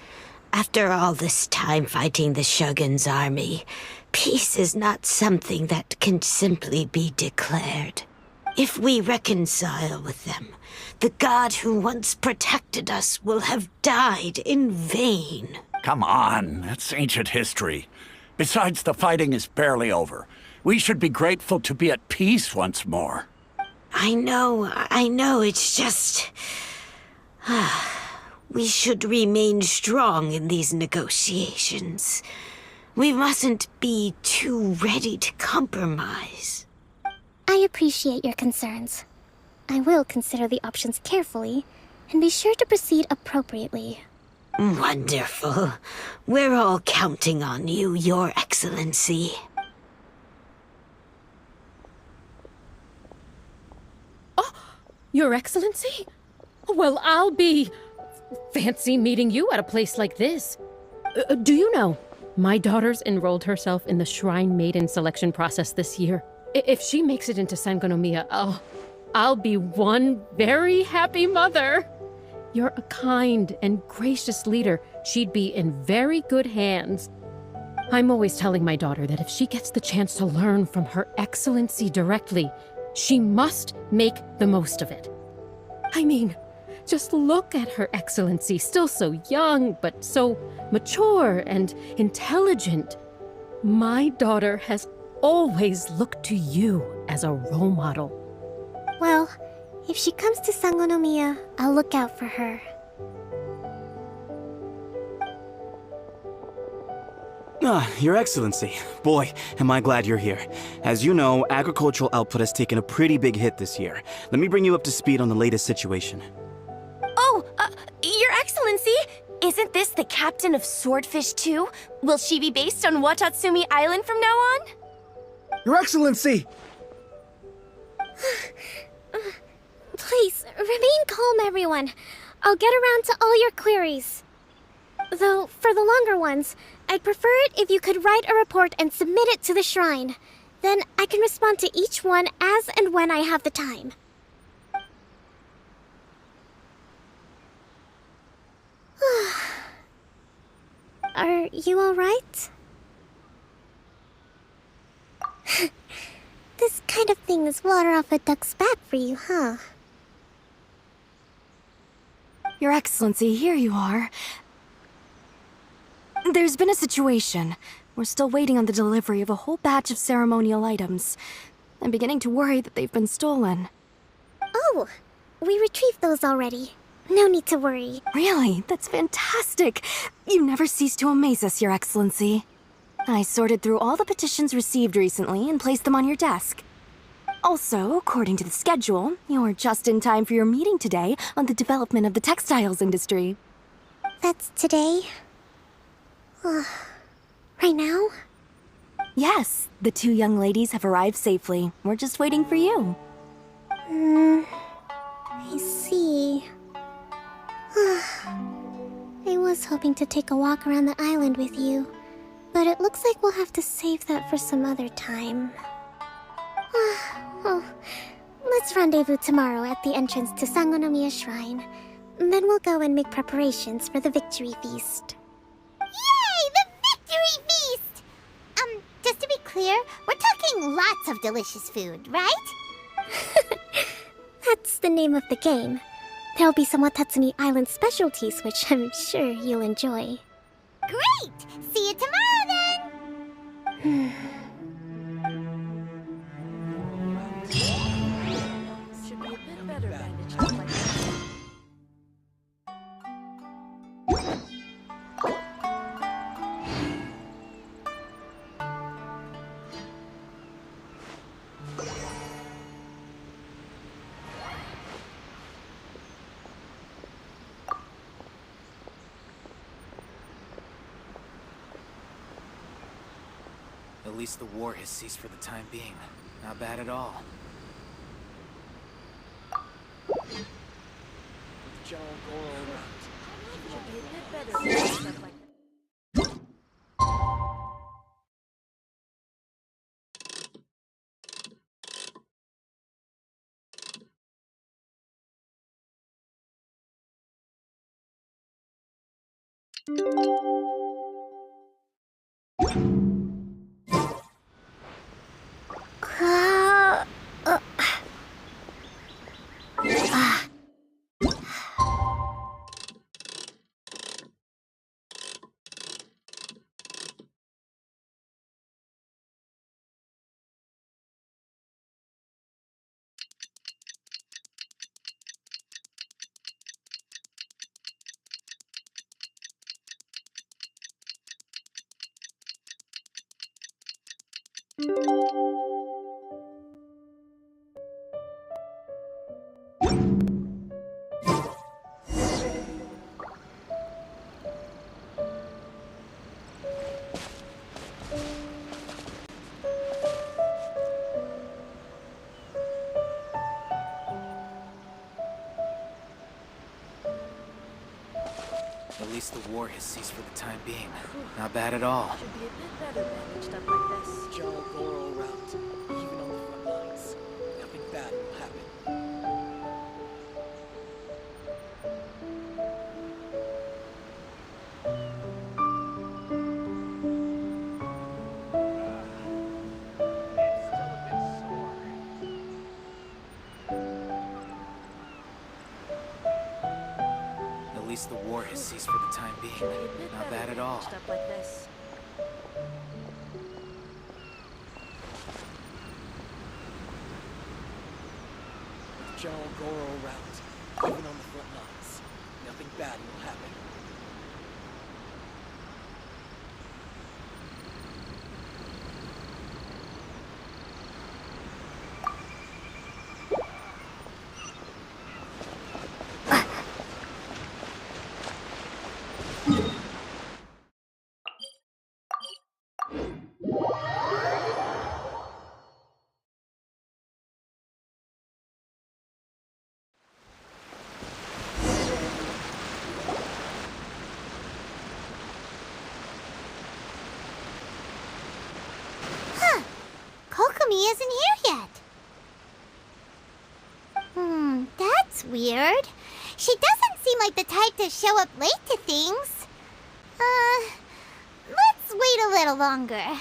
[SPEAKER 13] After all this time fighting the Shogun's army, peace is not something that can simply be declared. If we reconcile with them, the god who once protected us will have died in vain.
[SPEAKER 11] Come on, that's ancient history. Besides, the fighting is barely over. We should be grateful to be at peace once more.
[SPEAKER 13] I know, it's just... we should remain strong in these negotiations. We mustn't be too ready to compromise.
[SPEAKER 5] I appreciate your concerns. I will consider the options carefully, and be sure to proceed appropriately.
[SPEAKER 13] Wonderful. We're all counting on you, Your Excellency.
[SPEAKER 14] Oh, Your Excellency? Well, I'll be... fancy meeting you at a place like this. Do you know, my daughter's enrolled herself in the Shrine Maiden selection process this year. If she makes it into Sangonomiya, I'll be one very happy mother. You're a kind and gracious leader. She'd be in very good hands. I'm always telling my daughter that if she gets the chance to learn from Her Excellency directly, she must make the most of it. I mean, just look at Her Excellency, still so young, but so mature and intelligent. My daughter has always looked to you as a role model.
[SPEAKER 5] Well, if she comes to Sangonomiya, I'll look out for her.
[SPEAKER 12] Your Excellency. Boy, am I glad you're here. As you know, agricultural output has taken a pretty big hit this year. Let me bring you up to speed on the latest situation.
[SPEAKER 15] Oh, Your Excellency! Isn't this the captain of Swordfish too? Will she be based on Watatsumi Island from now on?
[SPEAKER 2] Your Excellency!
[SPEAKER 5] Please, remain calm, everyone. I'll get around to all your queries. Though, for the longer ones, I'd prefer it if you could write a report and submit it to the shrine. Then I can respond to each one as and when I have the time. Are you alright? This kind of thing is water off a duck's back for you, huh?
[SPEAKER 15] Your Excellency, here you are. There's been a situation. We're still waiting on the delivery of a whole batch of ceremonial items. I'm beginning to worry that they've been stolen.
[SPEAKER 5] Oh, we retrieved those already. No need to worry.
[SPEAKER 15] Really? That's fantastic. You never cease to amaze us, Your Excellency. I sorted through all the petitions received recently and placed them on your desk. Also, according to the schedule, you're just in time for your meeting today on the development of the textiles industry.
[SPEAKER 5] That's today? Right now?
[SPEAKER 15] Yes, the two young ladies have arrived safely. We're just waiting for you.
[SPEAKER 5] I see. I was hoping to take a walk around the island with you, but it looks like we'll have to save that for some other time. Oh, let's rendezvous tomorrow at the entrance to Sangonomiya Shrine. Then we'll go and make preparations for the victory feast.
[SPEAKER 1] Yay! The victory feast! Just to be clear, we're talking lots of delicious food, right?
[SPEAKER 5] That's the name of the game. There'll be some Watatsumi Island specialties, which I'm sure you'll enjoy.
[SPEAKER 1] Great! See you tomorrow then!
[SPEAKER 14] Should be a bit better bandaged up like this.
[SPEAKER 12] At least the war has ceased for the time being. Not bad at all.
[SPEAKER 14] Should be a bit better bandaged up like this.
[SPEAKER 12] At least the war has ceased for the time being. Not bad at all.
[SPEAKER 14] Should be a bit better bandaged up like this.
[SPEAKER 16] General go all around, even on the front lines. Nothing bad will happen.
[SPEAKER 12] At least the war has ceased for the time being.
[SPEAKER 14] Should be a bit
[SPEAKER 12] Not
[SPEAKER 14] better
[SPEAKER 12] bad at all.
[SPEAKER 14] bandaged up like this.
[SPEAKER 16] General go all around, even on the front lines. Nothing bad will happen.
[SPEAKER 1] isn't here yet. That's weird. She doesn't seem like the type to show up late to things. Let's wait a little longer.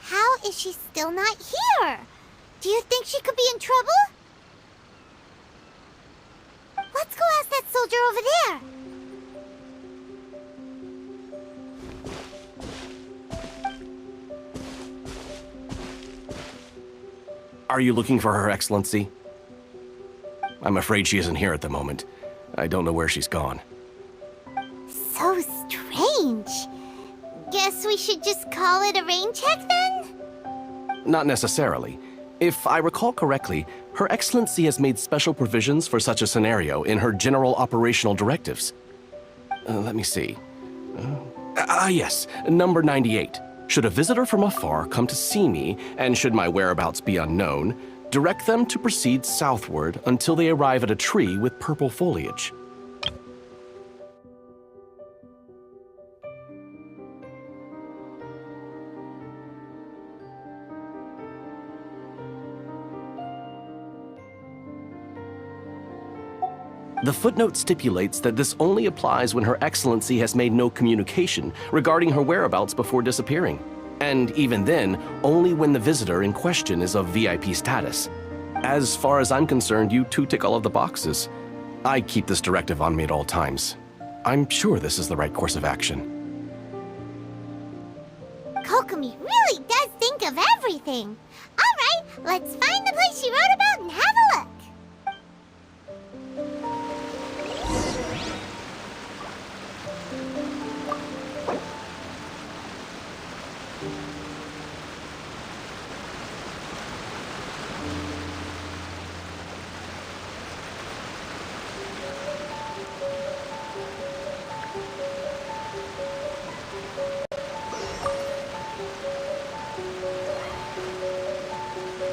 [SPEAKER 1] How is she still not here? Do you think she could be in trouble? Let's go ask that soldier over there.
[SPEAKER 7] Are you looking for Her Excellency? I'm afraid she isn't here at the moment. I don't know where she's gone.
[SPEAKER 1] So strange. Guess we should just call it a rain check then?
[SPEAKER 7] Not necessarily. If I recall correctly, Her Excellency has made special provisions for such a scenario in her general operational directives. Let me see. Yes, number 98. Should a visitor from afar come to see me, and should my whereabouts be unknown, direct them to proceed southward until they arrive at a tree with purple foliage. The footnote stipulates that this only applies when Her Excellency has made no communication regarding her whereabouts before disappearing. And even then, only when the visitor in question is of VIP status. As far as I'm concerned, you two tick all of the boxes. I keep this directive on me at all times. I'm sure this is the right course of action.
[SPEAKER 1] Kokomi really does think of everything. All right, let's find the place she wrote about and have a look.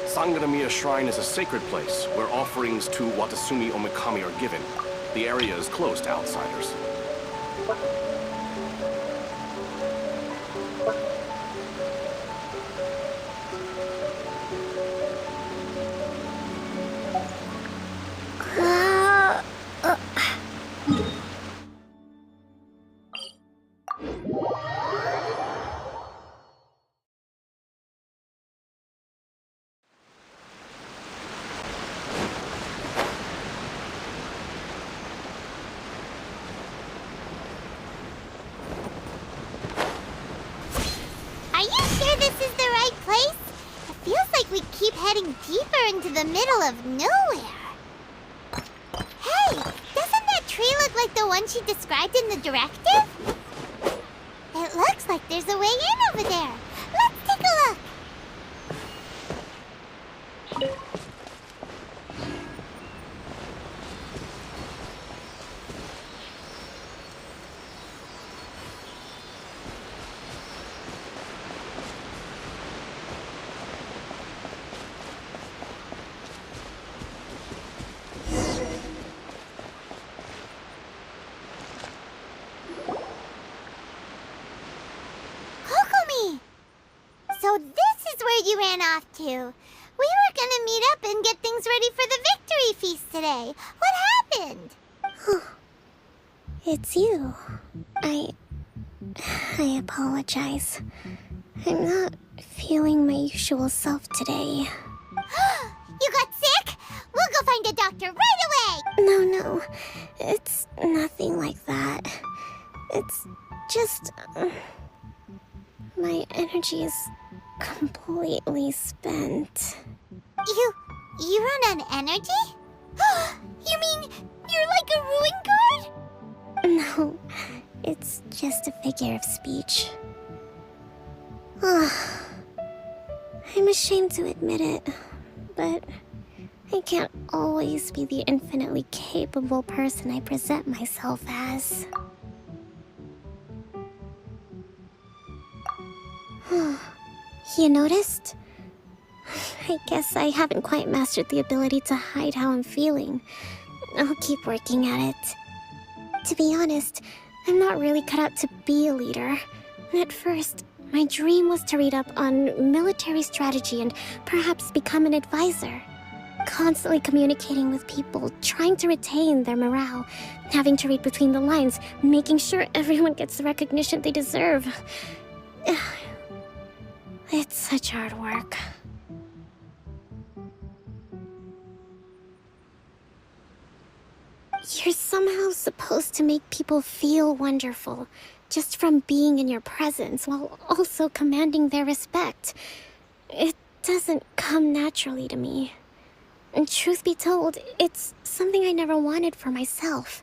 [SPEAKER 7] Sangaramiya Shrine is a sacred place where offerings to Watasumi Omikami are given. The area is closed to outsiders.
[SPEAKER 1] Heading deeper into the middle of nowhere. Hey, doesn't that tree look like the one she described in the directive? It looks like there's a way in over there. Let's take a look. So this is where you ran off to. We were gonna meet up and get things ready for the victory feast today. What happened?
[SPEAKER 5] It's you. I apologize. I'm not feeling my usual self today.
[SPEAKER 1] You got sick? We'll go find a doctor right away!
[SPEAKER 5] No. It's nothing like that. It's just... my energy is completely spent.
[SPEAKER 1] You run on energy? You mean you're like a ruin guard?
[SPEAKER 5] No, it's just a figure of speech. I'm ashamed to admit it, but I can't always be the infinitely capable person I present myself as. You noticed? I guess I haven't quite mastered the ability to hide how I'm feeling. I'll keep working at it. To be honest, I'm not really cut out to be a leader. At first, my dream was to read up on military strategy and perhaps become an advisor. Constantly communicating with people, trying to retain their morale, having to read between the lines, making sure everyone gets the recognition they deserve. It's such hard work. You're somehow supposed to make people feel wonderful, just from being in your presence, while also commanding their respect. It doesn't come naturally to me. And truth be told, it's something I never wanted for myself.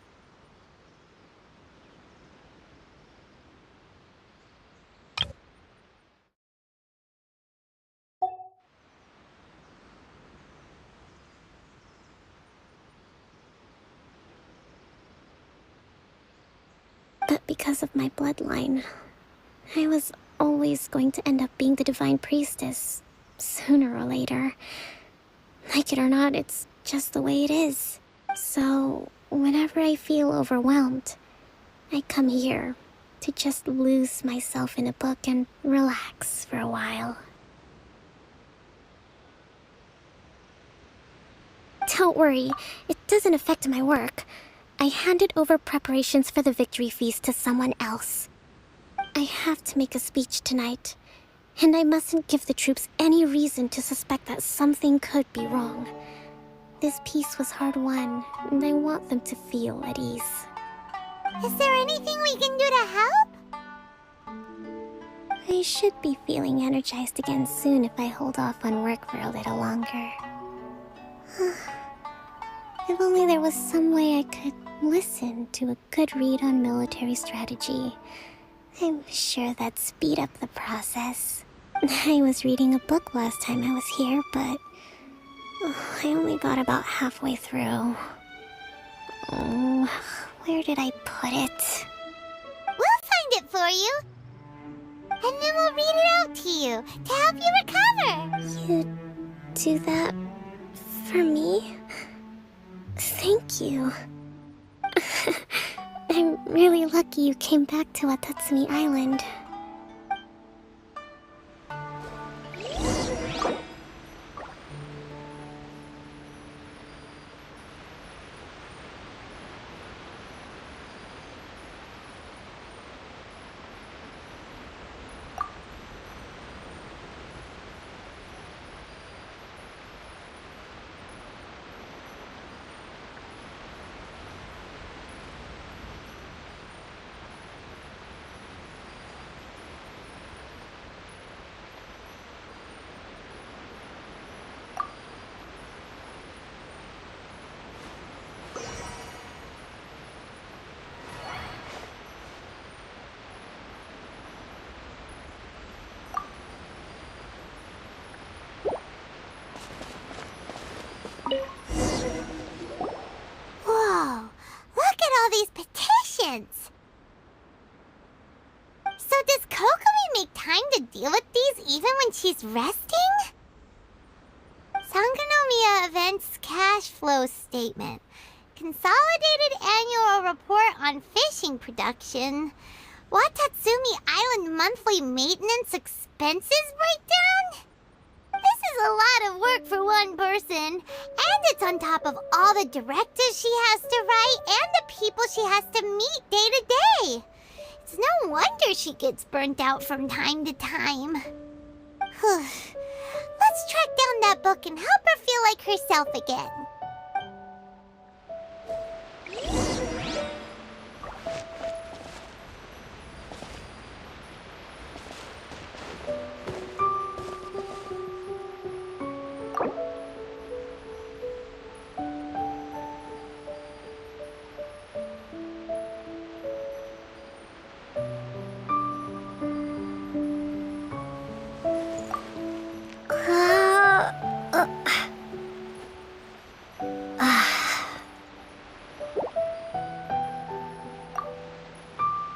[SPEAKER 5] But because of my bloodline, I was always going to end up being the Divine Priestess, sooner or later. Like it or not, it's just the way it is. So, whenever I feel overwhelmed, I come here to just lose myself in a book and relax for a while. Don't worry, it doesn't affect my work. I handed over preparations for the victory feast to someone else. I have to make a speech tonight, and I mustn't give the troops any reason to suspect that something could be wrong. This peace was hard-won, and I want them to feel at ease.
[SPEAKER 1] Is there anything we can do to help?
[SPEAKER 5] I should be feeling energized again soon if I hold off on work for a little longer. If only there was some way I could listen to a good read on military strategy. I'm sure that'd speed up the process. I was reading a book last time I was here, but I only got about halfway through. Where did I put it?
[SPEAKER 1] We'll find it for you. And then we'll read it out to you to help you recover.
[SPEAKER 5] You do that for me? Thank you. I'm really lucky you came back to Watatsumi Island.
[SPEAKER 1] Whoa, look at all these petitions. So does Kokomi make time to deal with these even when she's resting? Sangonomiya Events Cash Flow Statement. Consolidated Annual Report on Fishing Production. Watatsumi Island Monthly Maintenance Expenses Breakdown? This is a lot of work for one person, and it's on top of all the directives she has to write and the people she has to meet day to day. It's no wonder she gets burnt out from time to time. Let's track down that book and help her feel like herself again.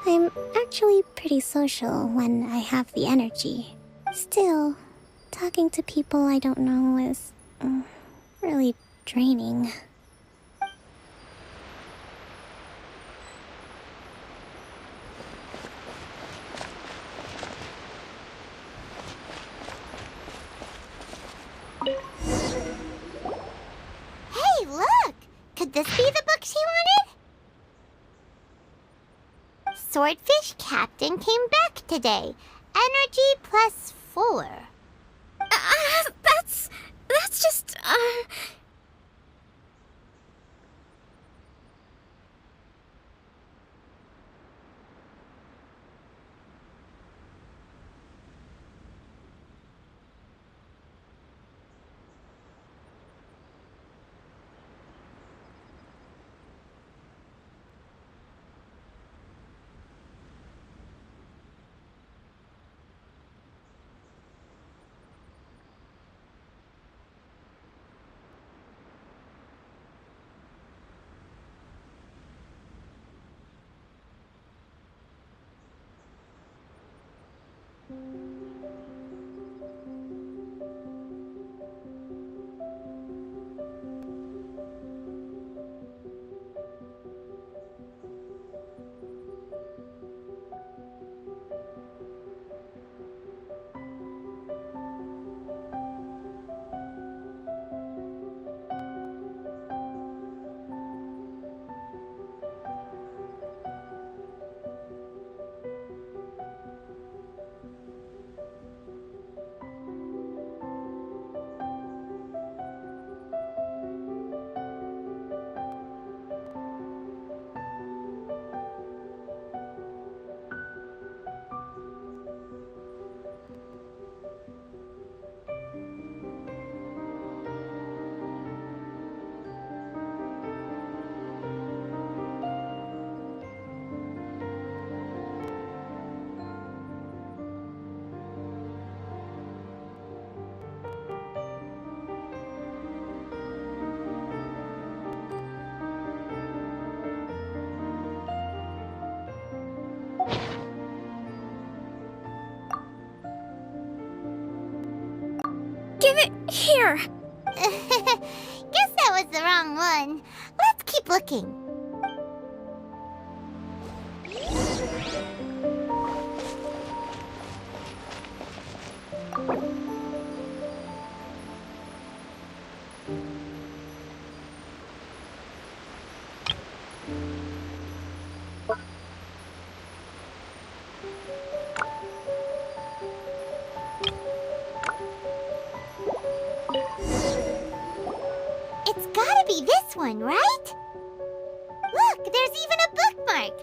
[SPEAKER 5] I'm actually pretty social when I have the energy. Still, talking to people I don't know is really draining.
[SPEAKER 1] this be the book she wanted? Swordfish Captain came back today. Energy +4.
[SPEAKER 5] That's just, give it here.
[SPEAKER 1] Guess that was the wrong one. Let's keep looking. It's gotta be this one, right? Look, there's even a bookmark.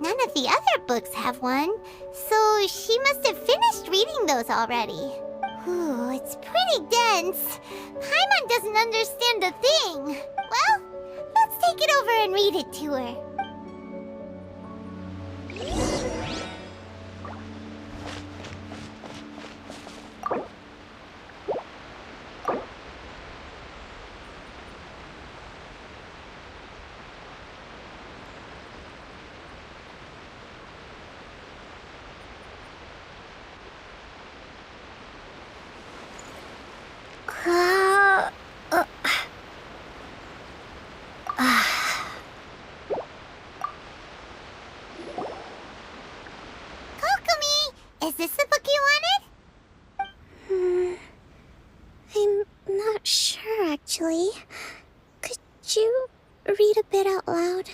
[SPEAKER 1] None of the other books have one, so she must have finished reading those already. Ooh, it's pretty dense. Paimon doesn't understand a thing. Well, let's take it over and read it to her. Kokomi, is this the book you wanted?
[SPEAKER 5] I'm not sure, actually. Could you read a bit out loud?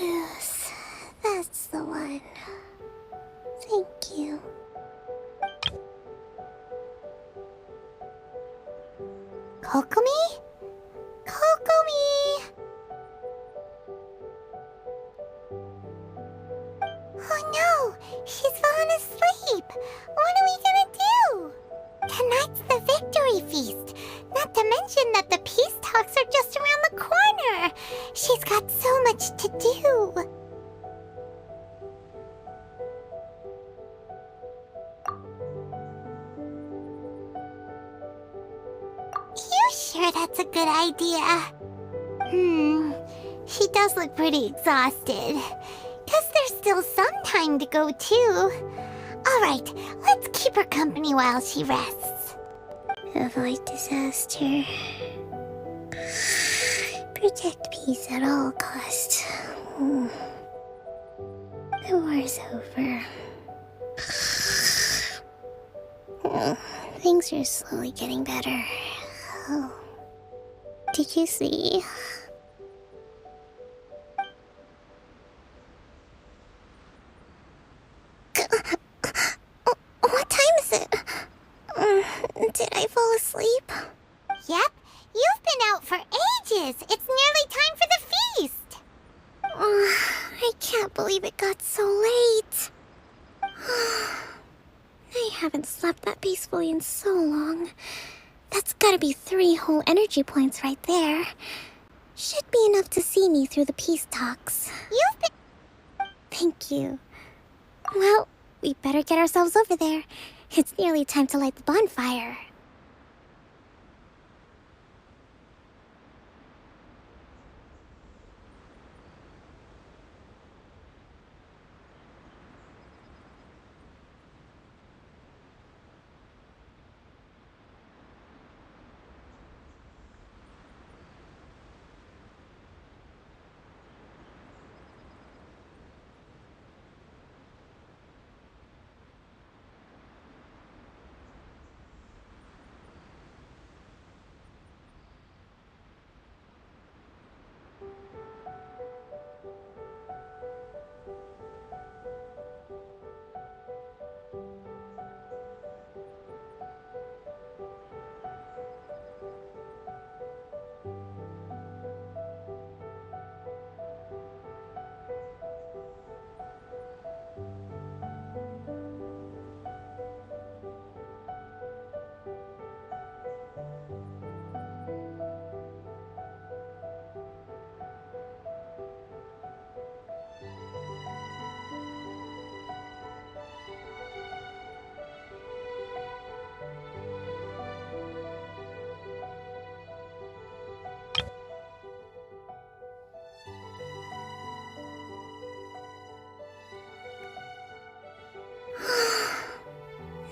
[SPEAKER 5] Yes, that's the one. Thank you.
[SPEAKER 1] Kokomi? Kokomi! Oh no! She's fallen asleep! What are we gonna do? Tonight's the victory feast! Not to mention that the peace talks are just around the corner! She's got so much to do! You sure that's a good idea. She does look pretty exhausted. Guess there's still some time to go, too. Alright, let's keep her company while she rests. Avoid disaster. Protect peace at all costs. The war's over. Things are slowly getting better. Oh. Did you see? What time is it? Did I fall asleep? Yep, you've been out for ages. It's nearly time for the feast. I can't believe it got so late. I haven't slept that peacefully in so long. That's gotta be 3 whole energy points right there. Should be enough to see me through the peace talks. You've been... Thank you. Well, we better get ourselves over there. It's nearly time to light the bonfire.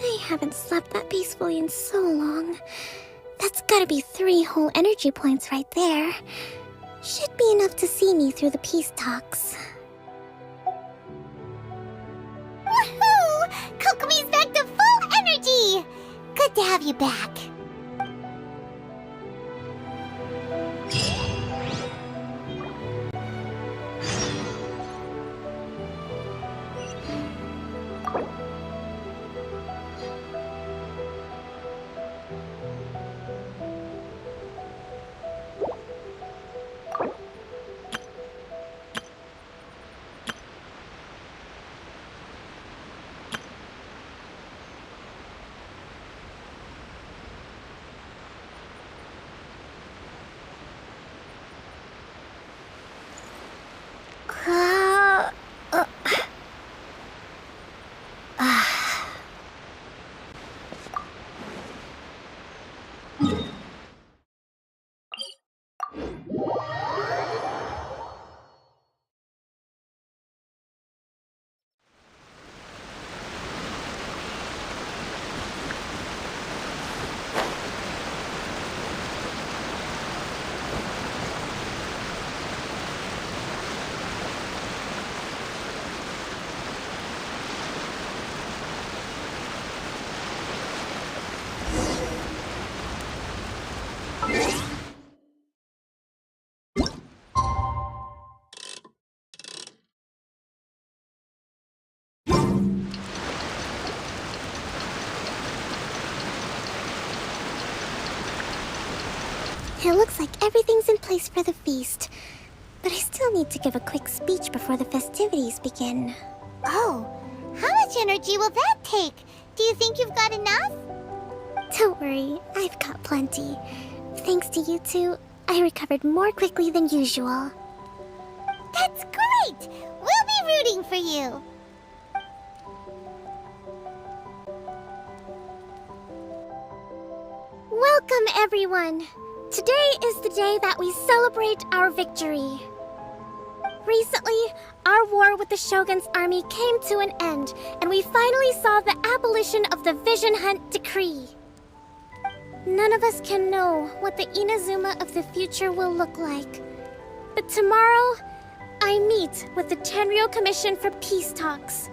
[SPEAKER 1] I haven't slept that peacefully in so long. That's gotta be 3 whole energy points right there. Should be enough to see me through the peace talks. Woohoo! Kokomi's back to full energy! Good to have you back. It looks like everything's in place for the feast. But I still need to give a quick speech before the festivities begin. Oh, how much energy will that take? Do you think you've got enough? Don't worry, I've got plenty. Thanks to you two, I recovered more quickly than usual. That's great! We'll be rooting for you! Welcome, everyone!
[SPEAKER 5] Today is the day that we celebrate our victory. Recently, our war with the Shogun's army came to an end, and we finally saw the abolition of the Vision Hunt Decree. None of us can know what the Inazuma of the future will look like. But tomorrow, I meet with the Tenryou Commission for peace talks.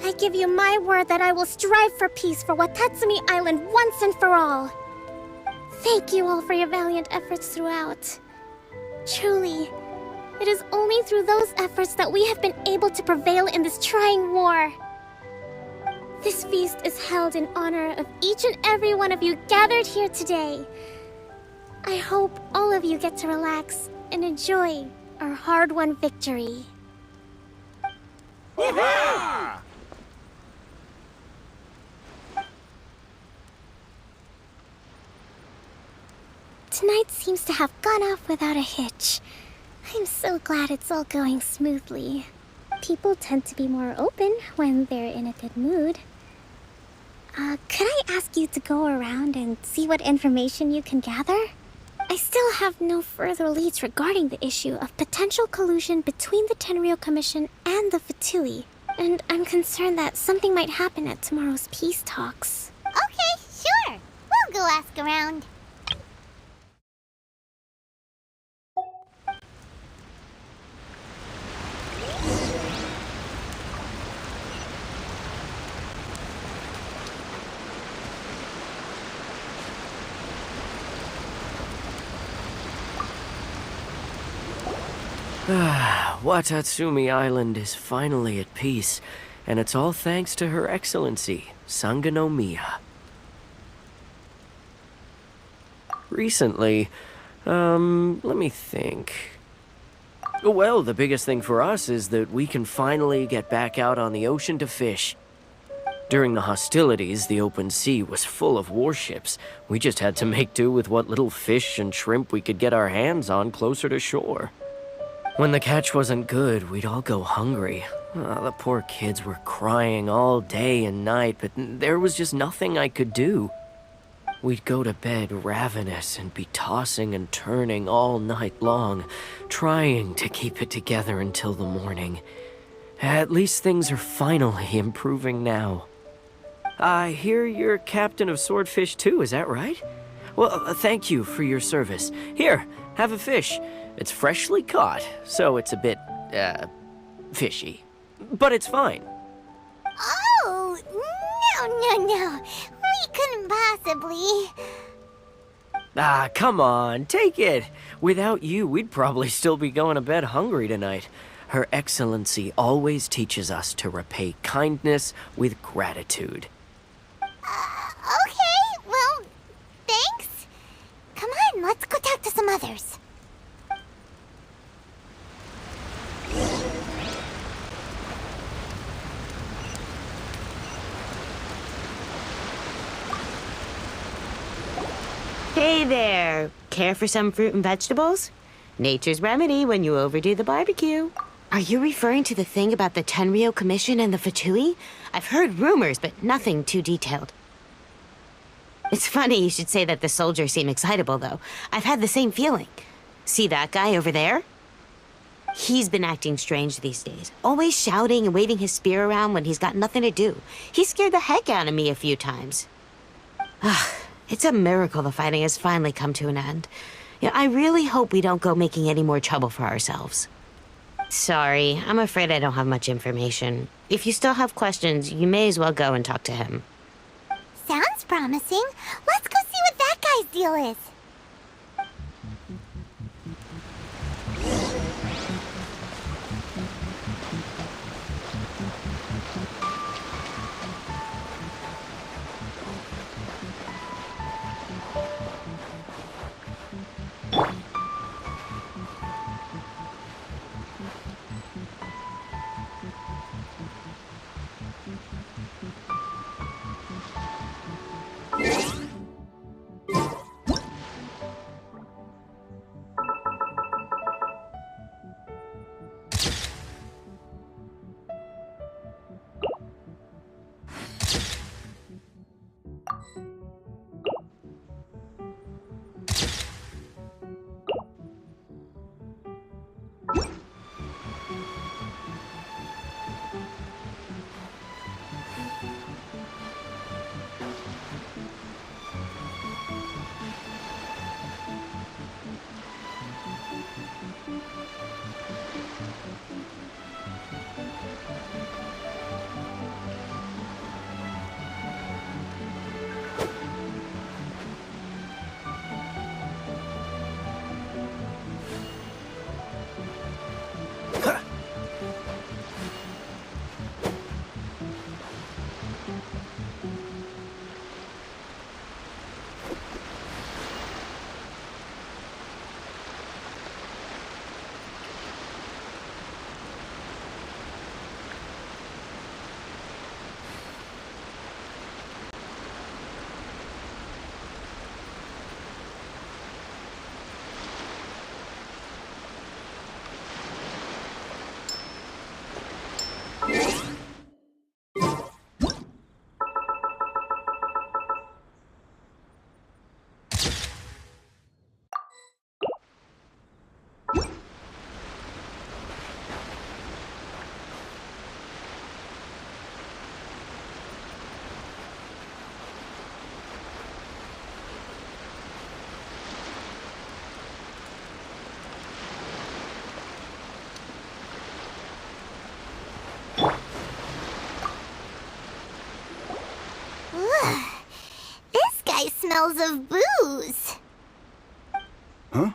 [SPEAKER 5] I give you my word that I will strive for peace for Watatsumi Island once and for all. Thank you all for your valiant efforts throughout. Truly, it is only through those efforts that we have been able to prevail in this trying war. This feast is held in honor of each and every one of you gathered here today. I hope all of you get to relax and enjoy our hard-won victory. Tonight seems to have gone off without a hitch. I'm so glad it's all going smoothly. People tend to be more open when they're in a good mood. Could I ask you to go around and see what information you can gather? I still have no further leads regarding the issue of potential collusion between the Tenryou Commission and the Fatui, and I'm concerned that something might happen at tomorrow's peace talks.
[SPEAKER 1] Okay, sure. We'll go ask around.
[SPEAKER 6] Watatsumi Island is finally at peace, and it's all thanks to Her Excellency, Sangonomiya. Recently, let me think. Well, the biggest thing for us is that we can finally get back out on the ocean to fish. During the hostilities, the open sea was full of warships. We just had to make do with what little fish and shrimp we could get our hands on closer to shore. When the catch wasn't good, we'd all go hungry. The poor kids were crying all day and night, but there was just nothing I could do. We'd go to bed ravenous and be tossing and turning all night long, trying to keep it together until the morning. At least things are finally improving now. I hear you're captain of Swordfish too, is that right? Well, thank you for your service. Here, have a fish. It's freshly caught, so it's a bit, fishy. But it's fine.
[SPEAKER 1] Oh, no. We couldn't possibly.
[SPEAKER 6] Come on, take it. Without you, we'd probably still be going to bed hungry tonight. Her Excellency always teaches us to repay kindness with gratitude.
[SPEAKER 1] Okay, well, thanks. Come on, let's go talk to some others.
[SPEAKER 13] Hey there! Care for some fruit and vegetables? Nature's remedy when you overdo the barbecue. Are you referring to the thing about the Tenryou Commission and the Fatui? I've heard rumors, but nothing too detailed. It's funny you should say that the soldiers seem excitable, though. I've had the same feeling. See that guy over there? He's been acting strange these days. Always shouting and waving his spear around when he's got nothing to do. He scared the heck out of me a few times. It's a miracle the fighting has finally come to an end. Yeah, I really hope we don't go making any more trouble for ourselves. Sorry, I'm afraid I don't have much information. If you still have questions, you may as well go and talk to him.
[SPEAKER 1] Sounds promising. Let's go see what that guy's deal is. smells of booze.
[SPEAKER 17] Huh?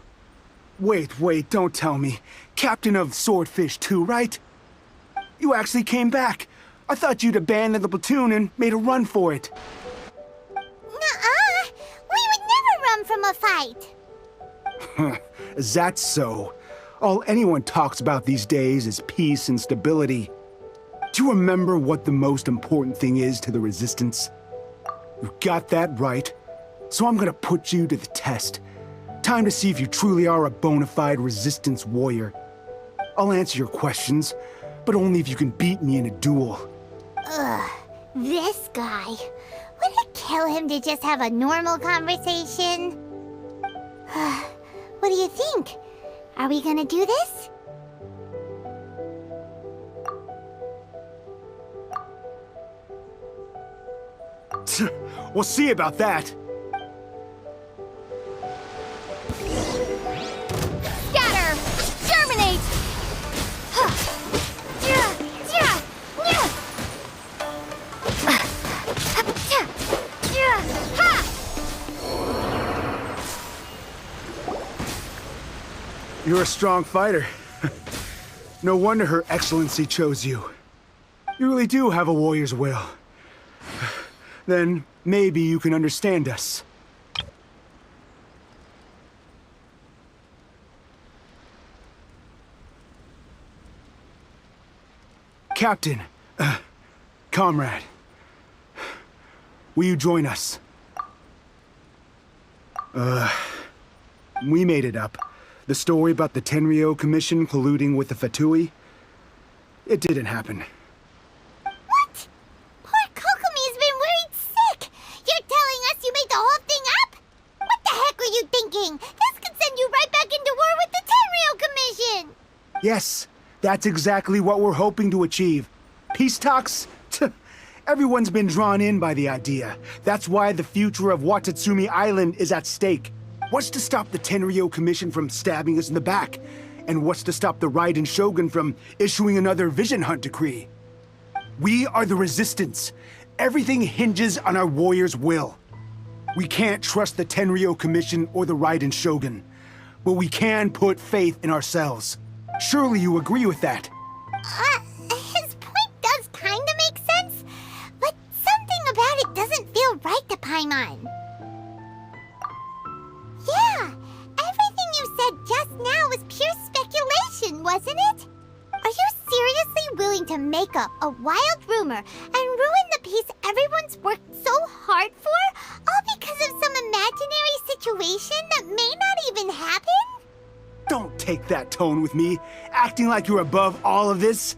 [SPEAKER 17] Wait, don't tell me. Captain of Swordfish 2, right? You actually came back. I thought you'd abandoned the platoon and made a run for it.
[SPEAKER 1] Nuh-uh. We would never run from a fight.
[SPEAKER 17] Is that so? All anyone talks about these days is peace and stability. Do you remember what the most important thing is to the Resistance? You got that right. So I'm gonna put you to the test. Time to see if you truly are a bona fide Resistance warrior. I'll answer your questions, but only if you can beat me in a duel.
[SPEAKER 1] Ugh, this guy. Would it kill him to just have a normal conversation? What do you think? Are we gonna do this?
[SPEAKER 17] We'll see about that.
[SPEAKER 15] Scatter! Germinate!
[SPEAKER 17] You're a strong fighter. No wonder Her Excellency chose you. You really do have a warrior's will. Then maybe you can understand us. Captain, comrade, will you join us? We made it up. The story about the Tenryou Commission colluding with the Fatui, it didn't happen.
[SPEAKER 1] What? Poor Kokomi's been worried sick. You're telling us you made the whole thing up? What the heck were you thinking? This could send you right back into war with the Tenryou Commission.
[SPEAKER 17] Yes, that's exactly what we're hoping to achieve. Peace talks? Everyone's been drawn in by the idea. That's why the future of Watatsumi Island is at stake. What's to stop the Tenryou Commission from stabbing us in the back? And what's to stop the Raiden Shogun from issuing another Vision Hunt decree? We are the Resistance. Everything hinges on our warrior's will. We can't trust the Tenryou Commission or the Raiden Shogun, but we can put faith in ourselves. Surely you agree with that?
[SPEAKER 1] His point does kinda make sense, but something about it doesn't feel right to Paimon. Yeah, everything you said just now was pure speculation, wasn't it? Are you seriously willing to make up a wild rumor and ruin the peace everyone's worked so hard for, all because of some imaginary situation that may not even happen?
[SPEAKER 17] Don't take that tone with me, acting like you're above all of this.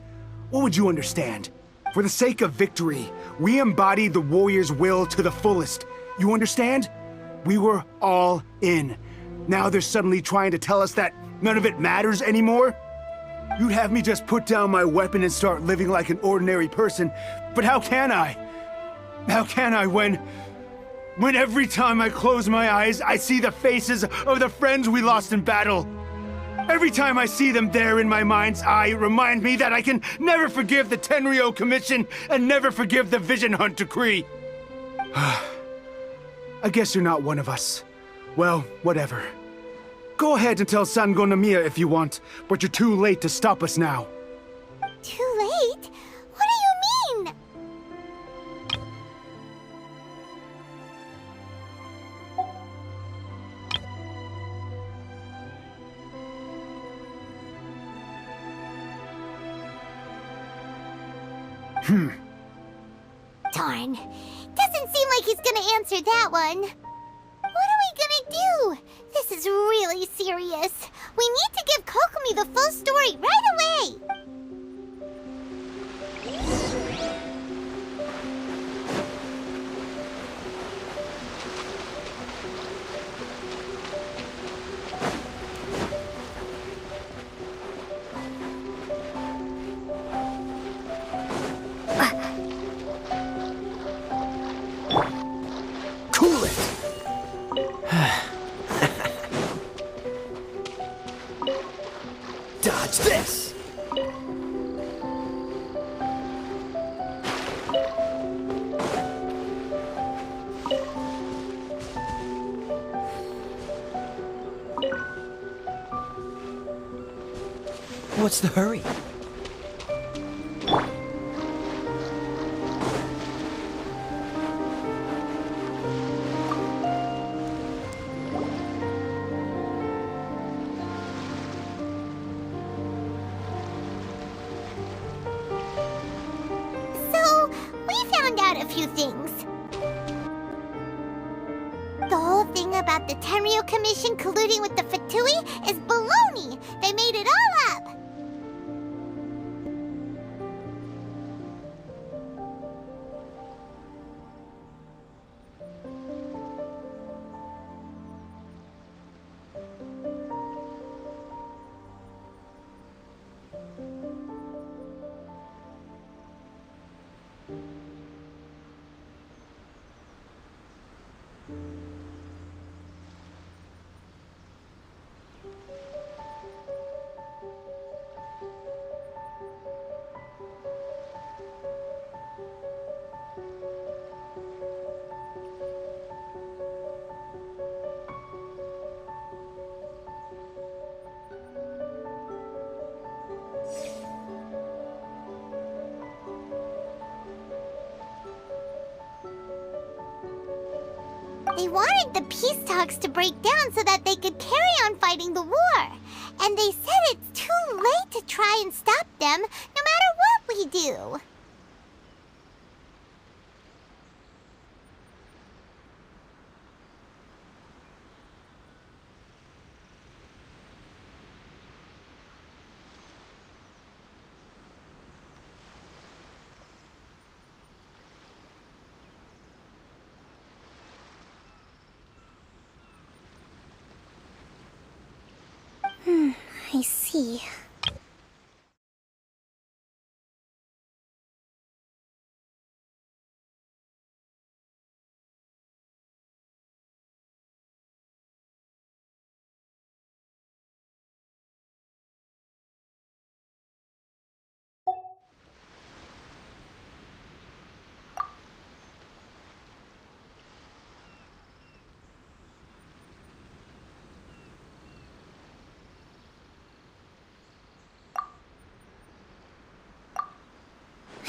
[SPEAKER 17] What would you understand? For the sake of victory, we embodied the warrior's will to the fullest. You understand? We were all in. Now they're suddenly trying to tell us that none of it matters anymore? You'd have me just put down my weapon and start living like an ordinary person, but how can I? How can I when every time I close my eyes, I see the faces of the friends we lost in battle? Every time I see them there in my mind's eye, it reminds me that I can never forgive the Tenryou Commission and never forgive the Vision Hunt decree. I guess you're not one of us. Well, whatever. Go ahead and tell Sango Namiya if you want, but you're too late to stop us now.
[SPEAKER 1] Too late? What do you mean? Darn. Doesn't seem like he's gonna answer that one. What are we gonna do? This is really serious. We need to give Kokomi the full story right away.
[SPEAKER 17] Cool it!
[SPEAKER 16] Dodge this! What's the hurry?
[SPEAKER 1] So, we found out a few things. The whole thing about the Tenryo Commission colluding with the Fatui is baloney. They made it all up. They wanted the peace talks to break down so that they could carry on fighting the war. And they said it's too late to try and stop them, no matter what we do.
[SPEAKER 5] I see.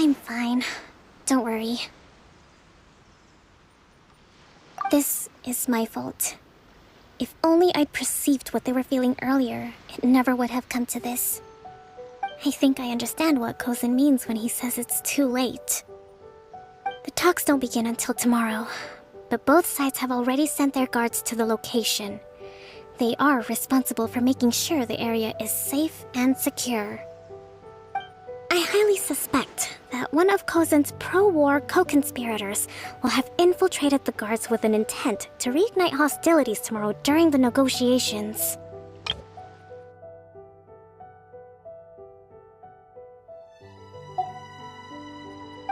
[SPEAKER 5] I'm fine. Don't worry. This is my fault. If only I'd perceived what they were feeling earlier, it never would have come to this. I think I understand what Kozin means when he says it's too late. The talks don't begin until tomorrow, but both sides have already sent their guards to the location. They are responsible for making sure the area is safe and secure. I highly suspect that one of Kozin's pro-war co-conspirators will have infiltrated the guards with an intent to reignite hostilities tomorrow during the negotiations.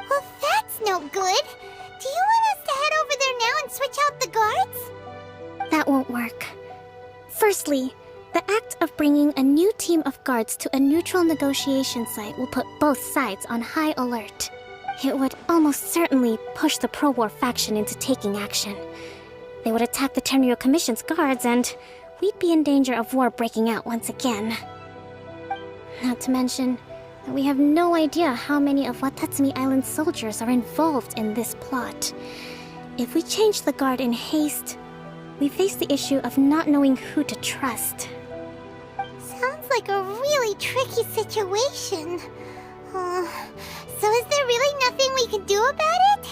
[SPEAKER 1] Well, that's no good. Do you want us to head over there now and switch out the guards?
[SPEAKER 5] That won't work. Firstly, the act of bringing a new team of guards to a neutral negotiation site will put both sides on high alert. It would almost certainly push the pro-war faction into taking action. They would attack the Tenryo Commission's guards, and we'd be in danger of war breaking out once again. Not to mention that we have no idea how many of Watatsumi Island's soldiers are involved in this plot. If we change the guard in haste, we face the issue of not knowing who to trust.
[SPEAKER 1] Sounds like a really tricky situation. So is there really nothing we can do about it?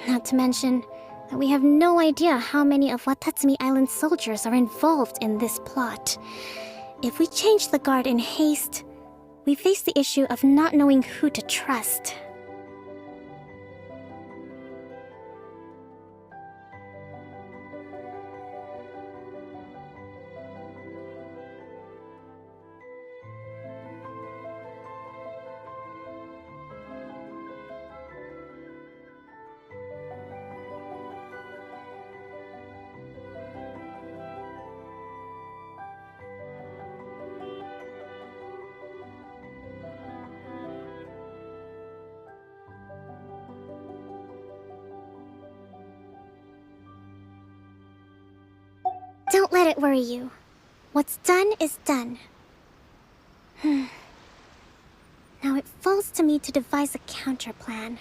[SPEAKER 5] Not to mention that we have no idea how many of Watatsumi Island's soldiers are involved in this plot. If we change the guard in haste, we face the issue of not knowing who to trust. Don't let it worry you. What's done is done. Now it falls to me to devise a counterplan.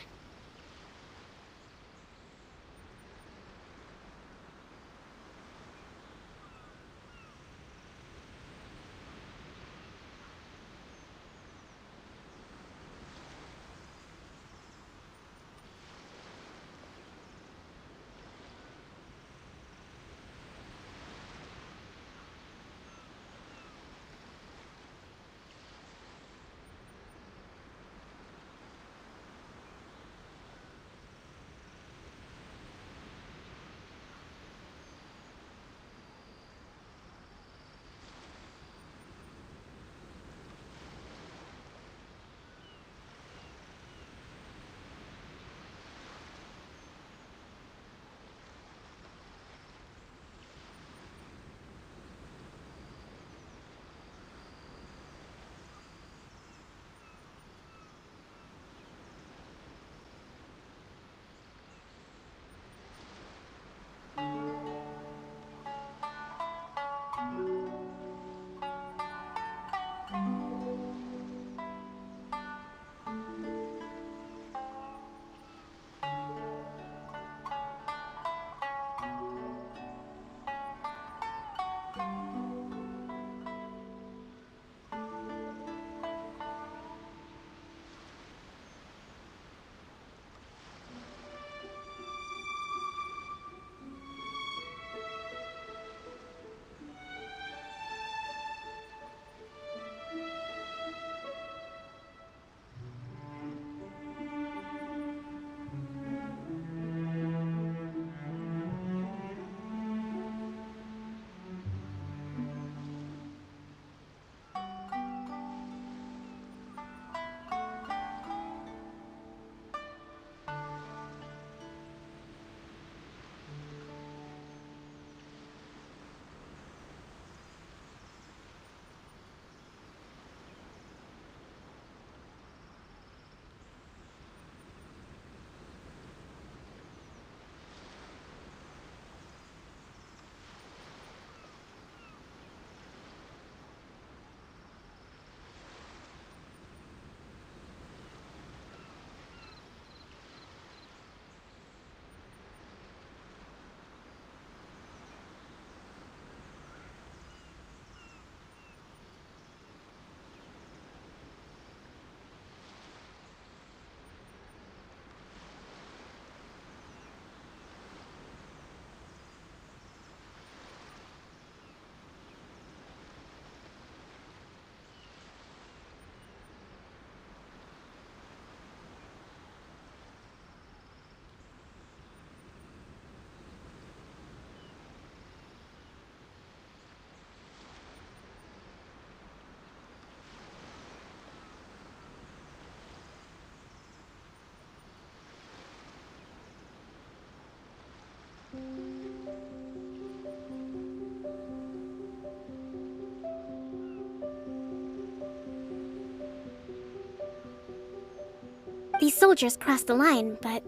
[SPEAKER 5] These soldiers crossed the line, but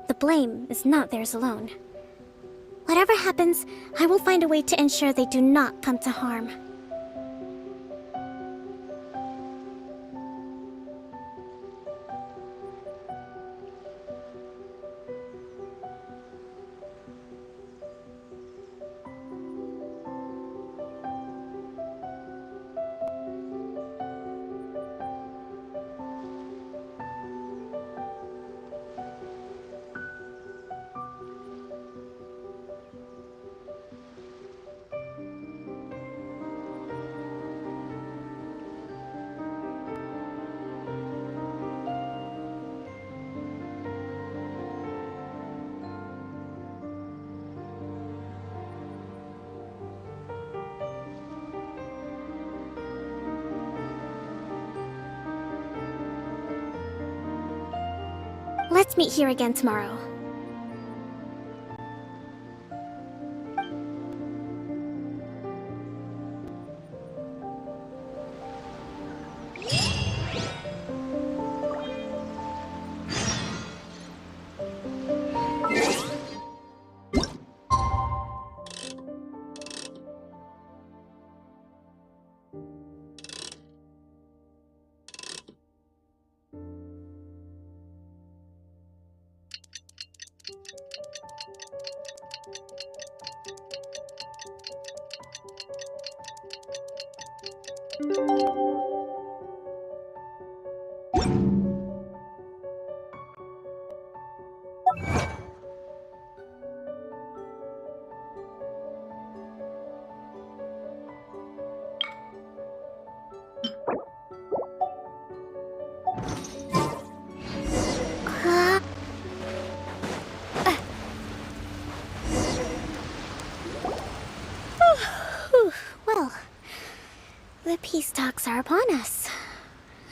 [SPEAKER 5] the blame is not theirs alone. Whatever happens, I will find a way to ensure they do not come to harm. Let's meet here again tomorrow. Well, the peace talks are upon us.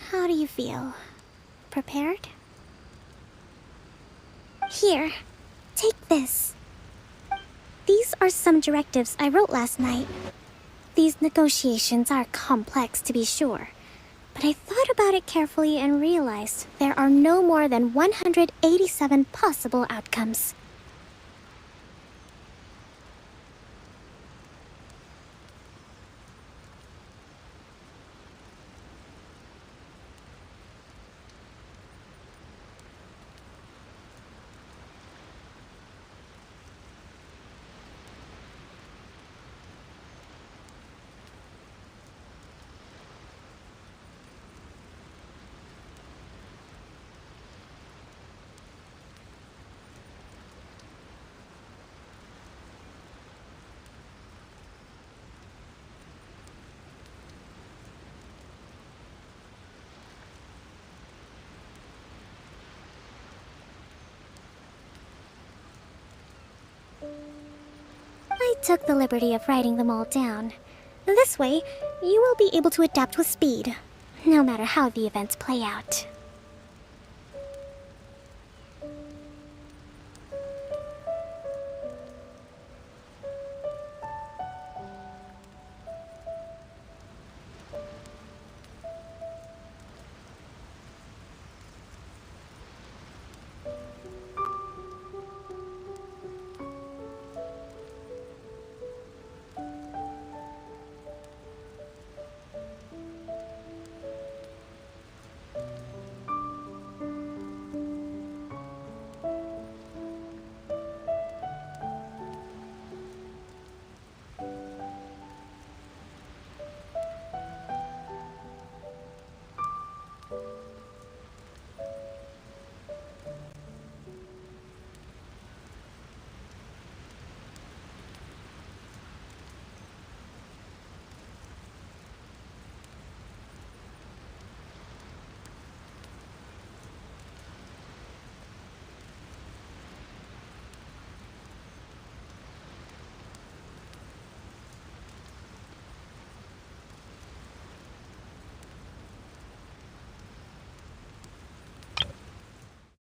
[SPEAKER 5] How do you feel? Prepared? Here, take this. These are some directives I wrote last night. These negotiations are complex, to be sure, but I thought about it carefully and realized there are no more than 187 possible outcomes. I took the liberty of writing them all down. This way, you will be able to adapt with speed, no matter how the events play out.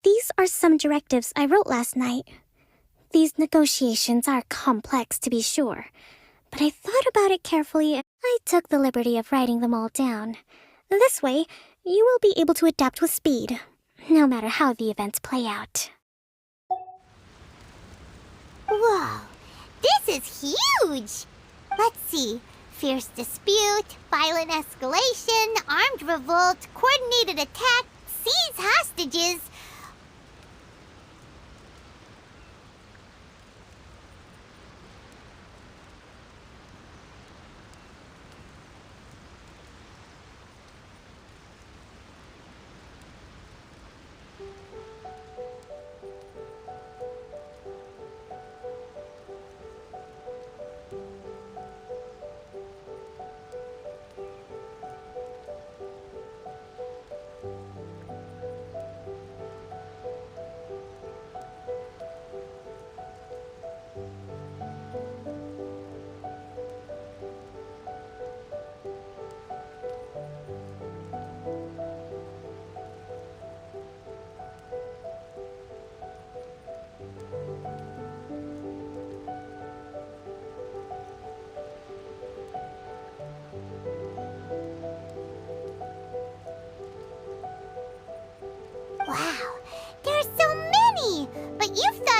[SPEAKER 5] These are some directives I wrote last night. These negotiations are complex, to be sure, but I thought about it carefully and I took the liberty of writing them all down. This way, you will be able to adapt with speed, no matter how the events play out.
[SPEAKER 1] Whoa, this is huge! Let's see. Fierce dispute, violent escalation, armed revolt, coordinated attack, seize hostages.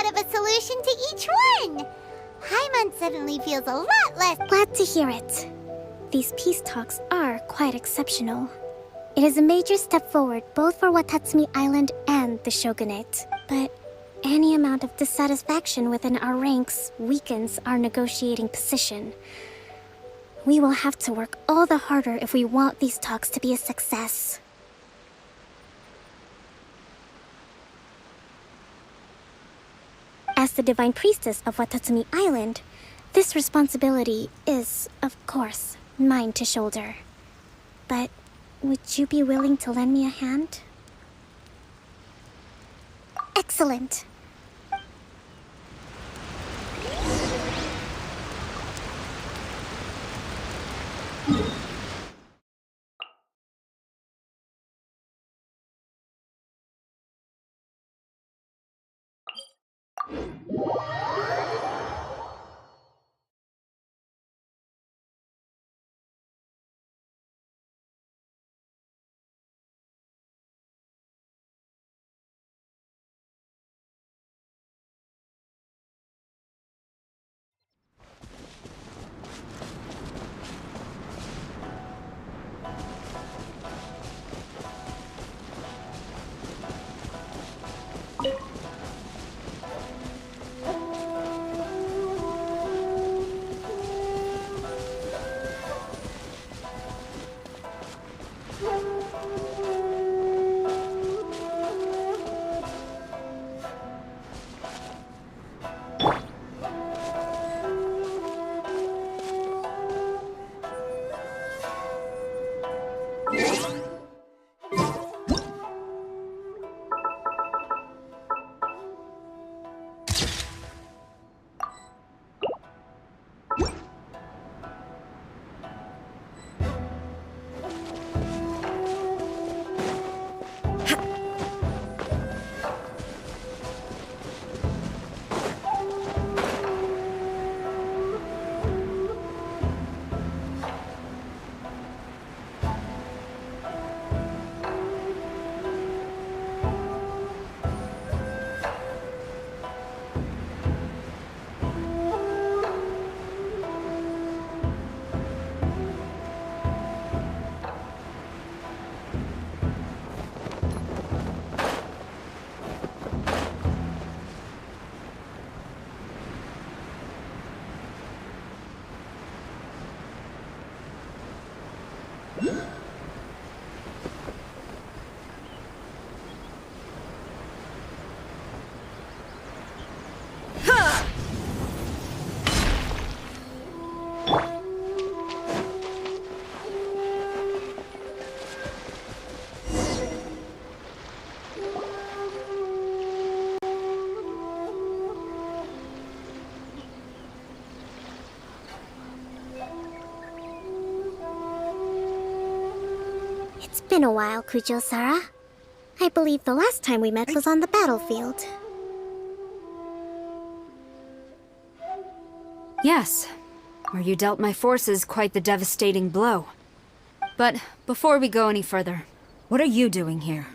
[SPEAKER 1] out of a solution to each one. Paimon suddenly feels a lot less...
[SPEAKER 5] Glad to hear it. These peace talks are quite exceptional. It is a major step forward both for Watatsumi Island and the Shogunate. But any amount of dissatisfaction within our ranks weakens our negotiating position. We will have to work all the harder if we want these talks to be a success. As the Divine Priestess of Watatsumi Island, this responsibility is, of course, mine to shoulder. But would you be willing to lend me a hand? Excellent. It's been a while, Kujo-Sara. I believe the last time we met was on the battlefield.
[SPEAKER 18] Yes, where you dealt my forces quite the devastating blow. But before we go any further, what are you doing here?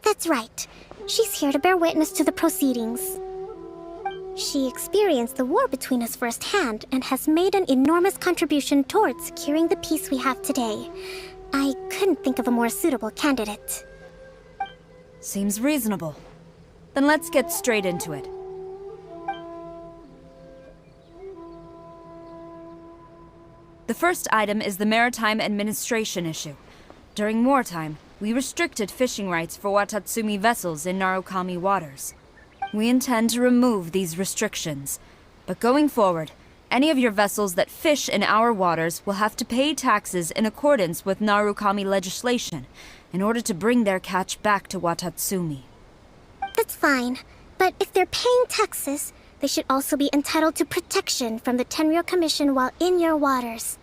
[SPEAKER 5] That's right. She's here to bear witness to the proceedings. She experienced the war between us firsthand and has made an enormous contribution towards securing the peace we have today. I couldn't think of a more suitable candidate.
[SPEAKER 18] Seems reasonable. Then let's get straight into it. The first item is the Maritime Administration issue. During wartime, we restricted fishing rights for Watatsumi vessels in Narukami waters. We intend to remove these restrictions, but going forward, any of your vessels that fish in our waters will have to pay taxes in accordance with Narukami legislation in order to bring their catch back to Watatsumi.
[SPEAKER 5] That's fine, but if they're paying taxes, they should also be entitled to protection from the Tenryou Commission while in your waters.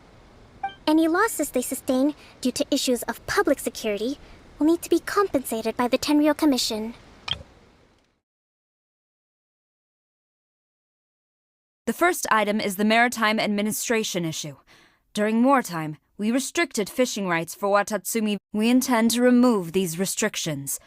[SPEAKER 5] Any losses they sustain due to issues of public security will need to be compensated by the Tenryou Commission.
[SPEAKER 18] The first item is the Maritime Administration issue. During wartime, we restricted fishing rights for Watatsumi. We intend to remove these restrictions.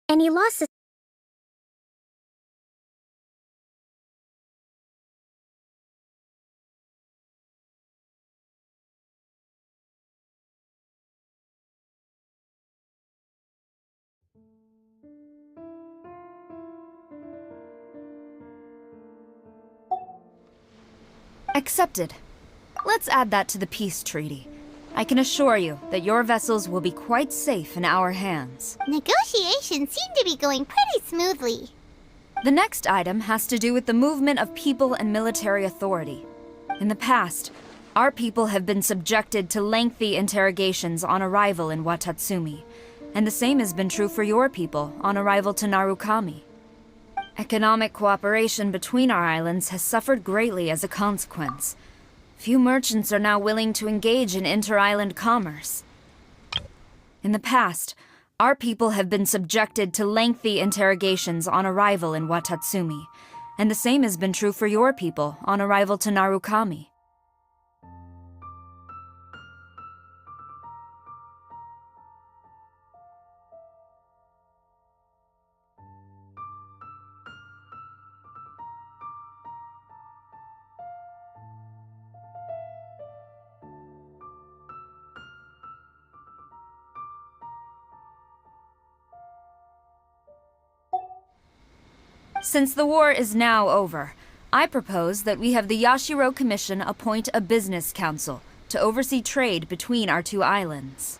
[SPEAKER 5] Any losses?
[SPEAKER 18] Accepted. Let's add that to the peace treaty. I can assure you that your vessels will be quite safe in our hands.
[SPEAKER 1] Negotiations seem to be going pretty smoothly.
[SPEAKER 18] The next item has to do with the movement of people and military authority. In the past, our people have been subjected to lengthy interrogations on arrival in Watatsumi, and the same has been true for your people on arrival to Narukami. Economic cooperation between our islands has suffered greatly as a consequence. Few merchants are now willing to engage in inter-island commerce. In the past, our people have been subjected to lengthy interrogations on arrival in Watatsumi, and the same has been true for your people on arrival to Narukami. Since the war is now over, I propose that we have the Yashiro Commission appoint a business council to oversee trade between our two islands.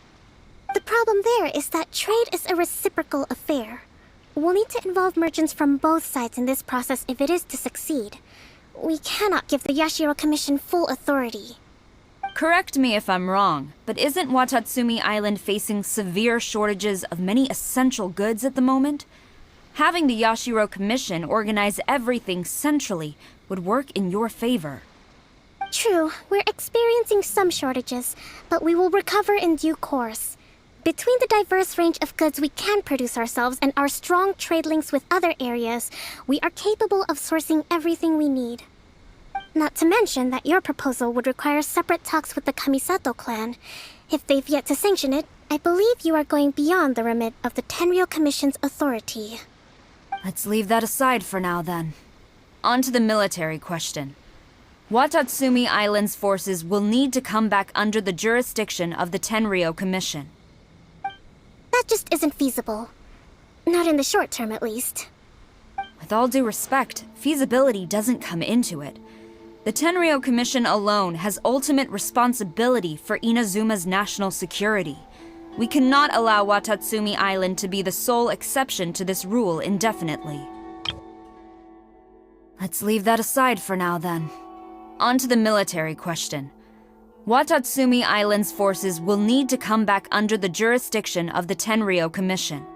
[SPEAKER 5] The problem there is that trade is a reciprocal affair. We'll need to involve merchants from both sides in this process if it is to succeed. We cannot give the Yashiro Commission full authority.
[SPEAKER 18] Correct me if I'm wrong, but isn't Watatsumi Island facing severe shortages of many essential goods at the moment? Having the Yashiro Commission organize everything centrally would work in your favor.
[SPEAKER 5] True, we're experiencing some shortages, but we will recover in due course. Between the diverse range of goods we can produce ourselves and our strong trade links with other areas, we are capable of sourcing everything we need. Not to mention that your proposal would require separate talks with the Kamisato clan. If they've yet to sanction it, I believe you are going beyond the remit of the Tenryou Commission's authority.
[SPEAKER 18] Let's leave that aside for now, then. On to the military question. Watatsumi Island's forces will need to come back under the jurisdiction of the Tenryou Commission.
[SPEAKER 5] That just isn't feasible. Not in the short term, at least.
[SPEAKER 18] With all due respect, feasibility doesn't come into it. The Tenryou Commission alone has ultimate responsibility for Inazuma's national security. We cannot allow Watatsumi Island to be the sole exception to this rule indefinitely. Let's leave that aside for now, then. On to the military question. Watatsumi Island's forces will need to come back under the jurisdiction of the Tenryou Commission.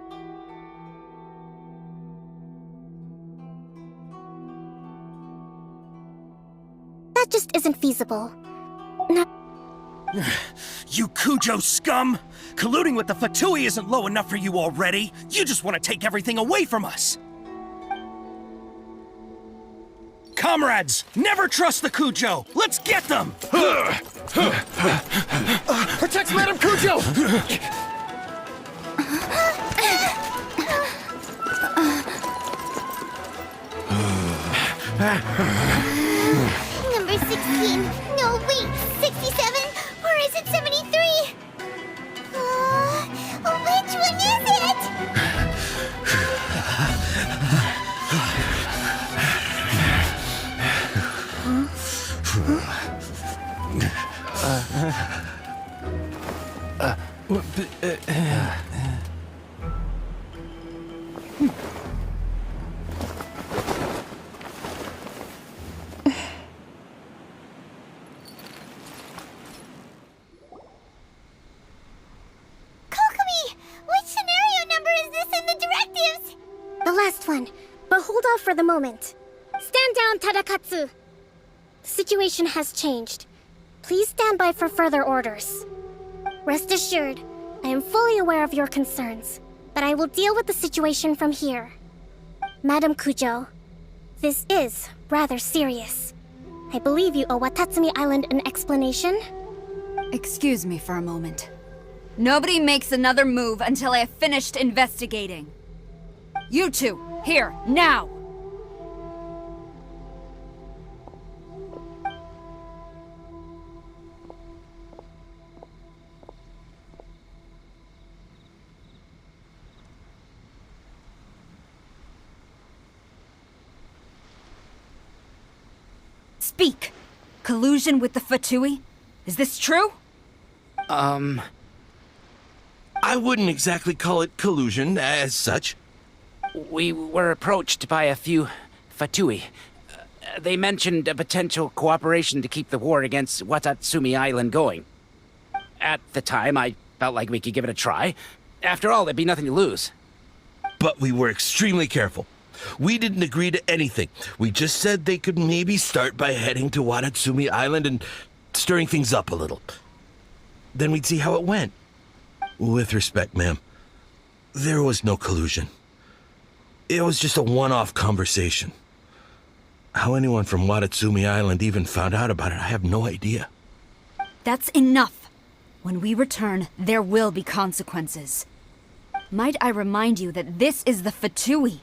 [SPEAKER 5] That just isn't feasible. Not...
[SPEAKER 19] You Kujo scum! Colluding with the Fatui isn't low enough for you already! You just want to take everything away from us! Comrades, never trust the Kujo! Let's get them!
[SPEAKER 4] Protect Madame Kujo!
[SPEAKER 1] Number 16. No, wait. 67? Or is it 73? Which one is it? Kokomi! Which scenario number is this in the directives?
[SPEAKER 5] The last one. But hold off for the moment. Stand down, Tadakatsu! The situation has changed. Please stand by for further orders. Rest assured, I am fully aware of your concerns. but I will deal with the situation from here. Madam Kujo, this is rather serious. I believe you owe Watatsumi Island an explanation.
[SPEAKER 18] Excuse me for a moment. Nobody makes another move until I have finished investigating. You two, here, now! Speak! Collusion with the Fatui? Is this true?
[SPEAKER 9] I wouldn't exactly call it collusion as such.
[SPEAKER 20] We were approached by a few Fatui. They mentioned a potential cooperation to keep the war against Watatsumi Island going. At the time, I felt like we could give it a try. After all, there'd be nothing to lose.
[SPEAKER 9] But we were extremely careful. We didn't agree to anything. We just said they could maybe start by heading to Watatsumi Island and stirring things up a little. Then we'd see how it went. With respect, ma'am, there was no collusion. It was just a one-off conversation. How anyone from Watatsumi Island even found out about it, I have no idea.
[SPEAKER 18] That's enough. When we return, there will be consequences. Might I remind you that this is the Fatui?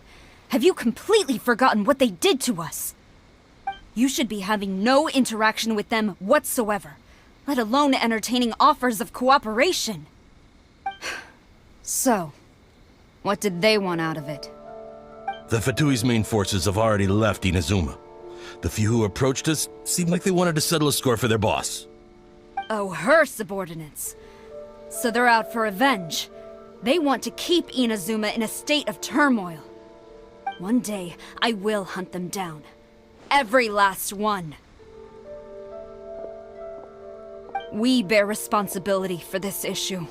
[SPEAKER 18] Have you completely forgotten what they did to us? You should be having no interaction with them whatsoever, let alone entertaining offers of cooperation. So, what did they want out of it?
[SPEAKER 9] The Fatui's main forces have already left Inazuma. The few who approached us seemed like they wanted to settle a score for their boss.
[SPEAKER 18] Oh, her subordinates. So they're out for revenge. They want to keep Inazuma in a state of turmoil. One day, I will hunt them down. Every last one. We bear responsibility for this issue.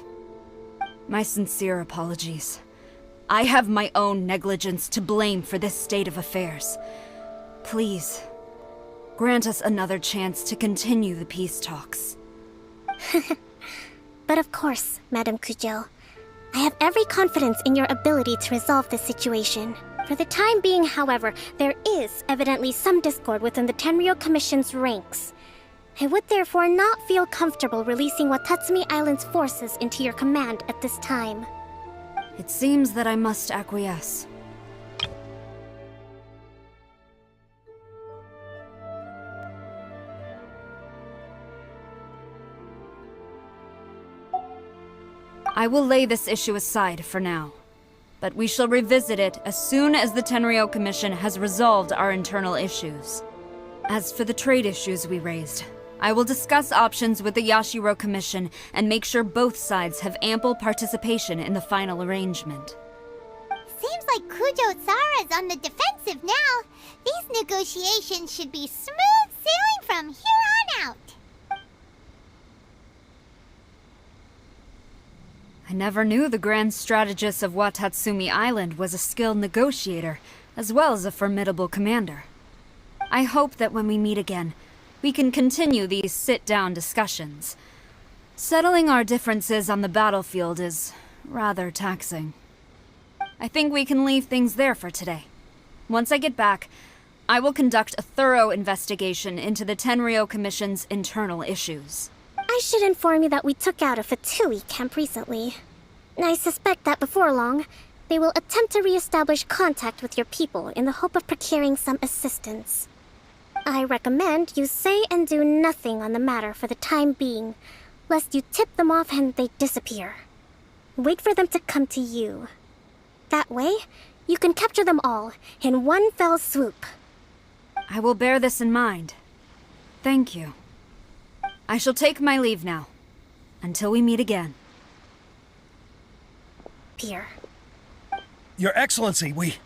[SPEAKER 18] My sincere apologies. I have my own negligence to blame for this state of affairs. Please, grant us another chance to continue the peace talks.
[SPEAKER 5] But of course, Madam Kujo. I have every confidence in your ability to resolve this situation. For the time being, however, there is evidently some discord within the Tenryou Commission's ranks. I would therefore not feel comfortable releasing Watatsumi Island's forces into your command at this time.
[SPEAKER 18] It seems that I must acquiesce. I will lay this issue aside for now, but we shall revisit it as soon as the Tenryou Commission has resolved our internal issues. As for the trade issues we raised, I will discuss options with the Yashiro Commission and make sure both sides have ample participation in the final arrangement.
[SPEAKER 1] Seems like Kujo-sara's on the defensive now. These negotiations should be smooth sailing from here on out.
[SPEAKER 18] I never knew the Grand Strategist of Watatsumi Island was a skilled negotiator, as well as a formidable commander. I hope that when we meet again, we can continue these sit-down discussions. Settling our differences on the battlefield is rather taxing. I think we can leave things there for today. Once I get back, I will conduct a thorough investigation into the Tenryou Commission's internal issues.
[SPEAKER 5] I should inform you that we took out a Fatui camp recently. I suspect that before long, they will attempt to re-establish contact with your people in the hope of procuring some assistance. I recommend you say and do nothing on the matter for the time being, lest you tip them off and they disappear. Wait for them to come to you. That way, you can capture them all in one fell swoop.
[SPEAKER 18] I will bear this in mind. Thank you. I shall take my leave now. Until we meet again.
[SPEAKER 5] Pierre.
[SPEAKER 19] Your Excellency, we...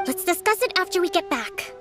[SPEAKER 5] Let's discuss it after we get back.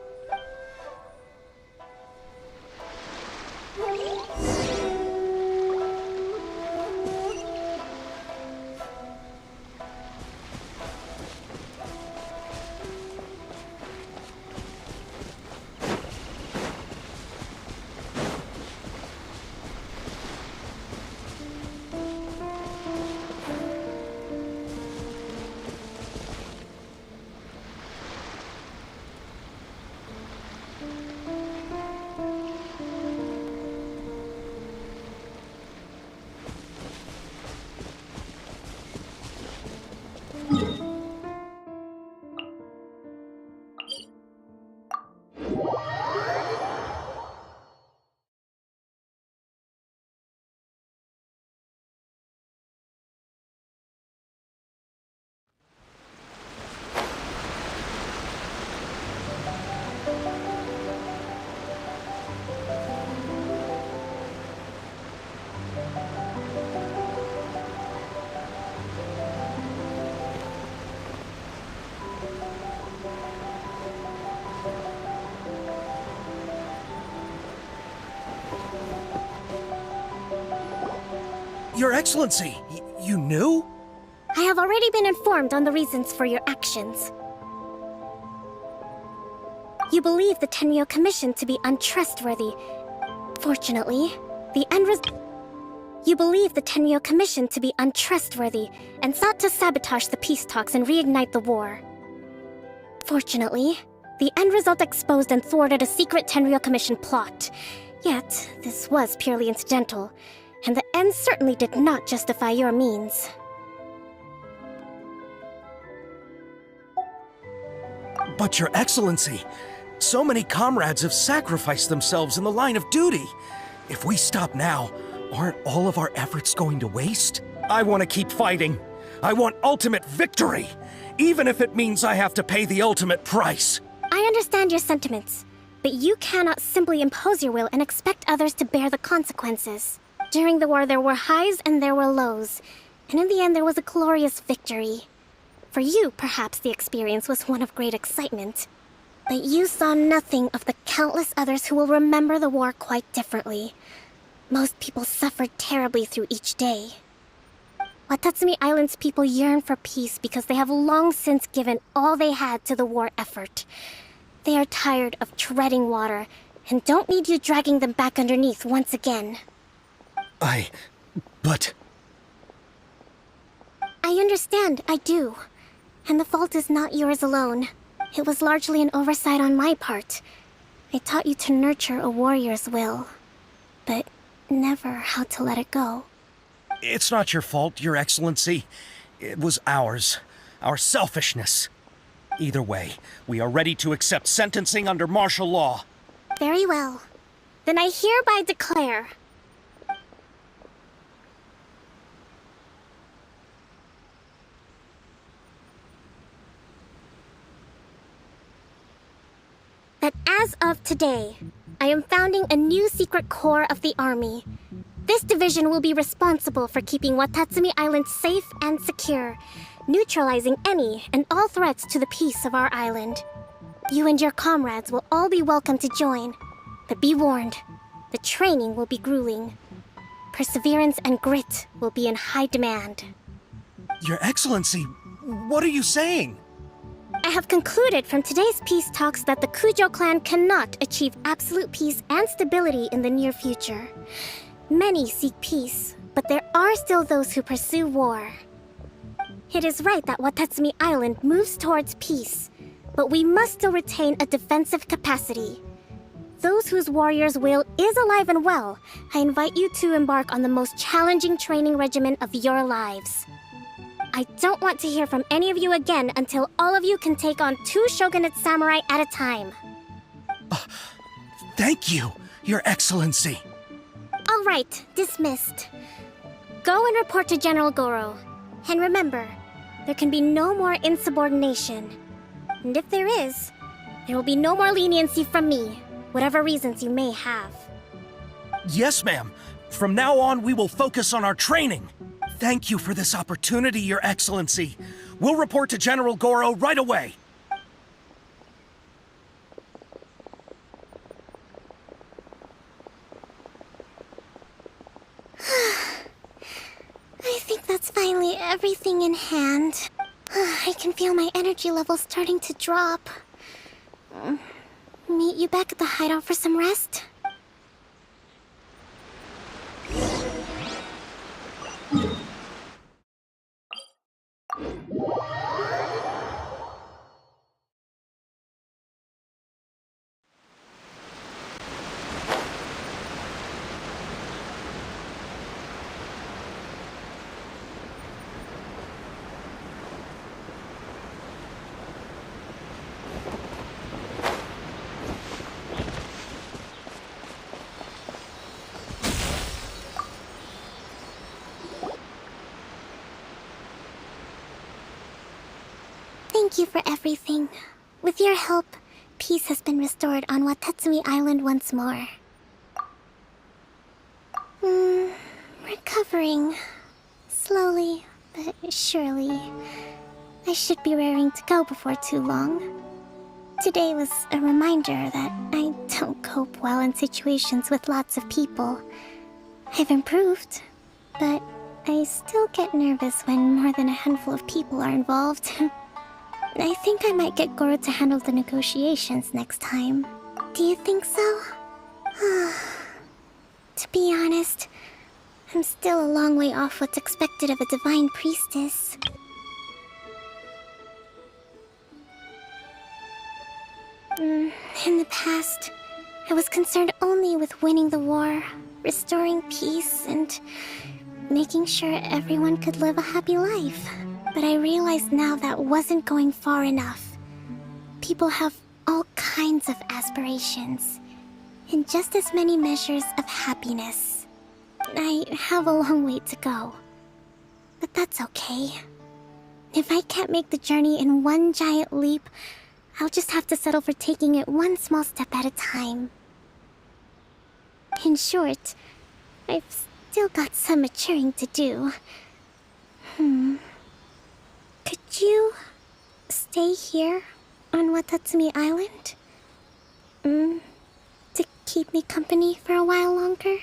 [SPEAKER 19] Your Excellency, you knew?
[SPEAKER 5] I have already been informed on the reasons for your actions. You believe the Tenryo Commission to be untrustworthy. Fortunately, the end result... You believe the Tenryo Commission to be untrustworthy and sought to sabotage the peace talks and reignite the war. Fortunately, the end result exposed and thwarted a secret Tenryo Commission plot. Yet, this was purely incidental, and the end certainly did not justify your means.
[SPEAKER 19] But Your Excellency, so many comrades have sacrificed themselves in the line of duty. If we stop now, aren't all of our efforts going to waste? I want to keep fighting. I want ultimate victory, even if it means I have to pay the ultimate price.
[SPEAKER 5] I understand your sentiments, but you cannot simply impose your will and expect others to bear the consequences. During the war, there were highs and there were lows, and in the end, there was a glorious victory. For you, perhaps the experience was one of great excitement, but you saw nothing of the countless others who will remember the war quite differently. Most people suffered terribly through each day. Watatsumi Island's people yearn for peace because they have long since given all they had to the war effort. They are tired of treading water and don't need you dragging them back underneath once again.
[SPEAKER 19] But...
[SPEAKER 5] I understand, I do. And the fault is not yours alone. It was largely an oversight on my part. I taught you to nurture a warrior's will, but never how to let it go.
[SPEAKER 19] It's not your fault, Your Excellency. It was ours. Our selfishness. Either way, we are ready to accept sentencing under martial law.
[SPEAKER 5] Very well. Then I hereby declare... that as of today, I am founding a new secret corps of the army. This division will be responsible for keeping Watatsumi Island safe and secure, neutralizing any and all threats to the peace of our island. You and your comrades will all be welcome to join, but be warned, the training will be grueling. Perseverance and grit will be in high demand.
[SPEAKER 19] Your Excellency, what are you saying?
[SPEAKER 5] I have concluded from today's peace talks that the Kujo clan cannot achieve absolute peace and stability in the near future. Many seek peace, but there are still those who pursue war. It is right that Watatsumi Island moves towards peace, but we must still retain a defensive capacity. Those whose warrior's will is alive and well, I invite you to embark on the most challenging training regimen of your lives. I don't want to hear from any of you again until all of you can take on 2 shogunate samurai at a time.
[SPEAKER 19] Thank you, Your Excellency.
[SPEAKER 5] All right, dismissed. Go and report to General Goro. And remember, there can be no more insubordination. And if there is, there will be no more leniency from me, whatever reasons you may have.
[SPEAKER 19] Yes, ma'am. From now on, we will focus on our training. Thank you for this opportunity, Your Excellency. We'll report to General Goro right away.
[SPEAKER 5] I think that's finally everything in hand. I can feel my energy levels starting to drop. Meet you back at the hideout for some rest? Thank you for everything. With your help, peace has been restored on Watatsumi Island once more. Recovering. Slowly, but surely. I should be raring to go before too long. Today was a reminder that I don't cope well in situations with lots of people. I've improved, but I still get nervous when more than a handful of people are involved. I think I might get Goro to handle the negotiations next time. Do you think so? To be honest, I'm still a long way off what's expected of a divine priestess. In the past, I was concerned only with winning the war, restoring peace, and making sure everyone could live a happy life. But I realized now that wasn't going far enough. People have all kinds of aspirations, and just as many measures of happiness. I have a long way to go, but that's okay. If I can't make the journey in one giant leap, I'll just have to settle for taking it one small step at a time. In short, I've still got some maturing to do. Could you stay here on Watatsumi Island? To keep me company for a while longer?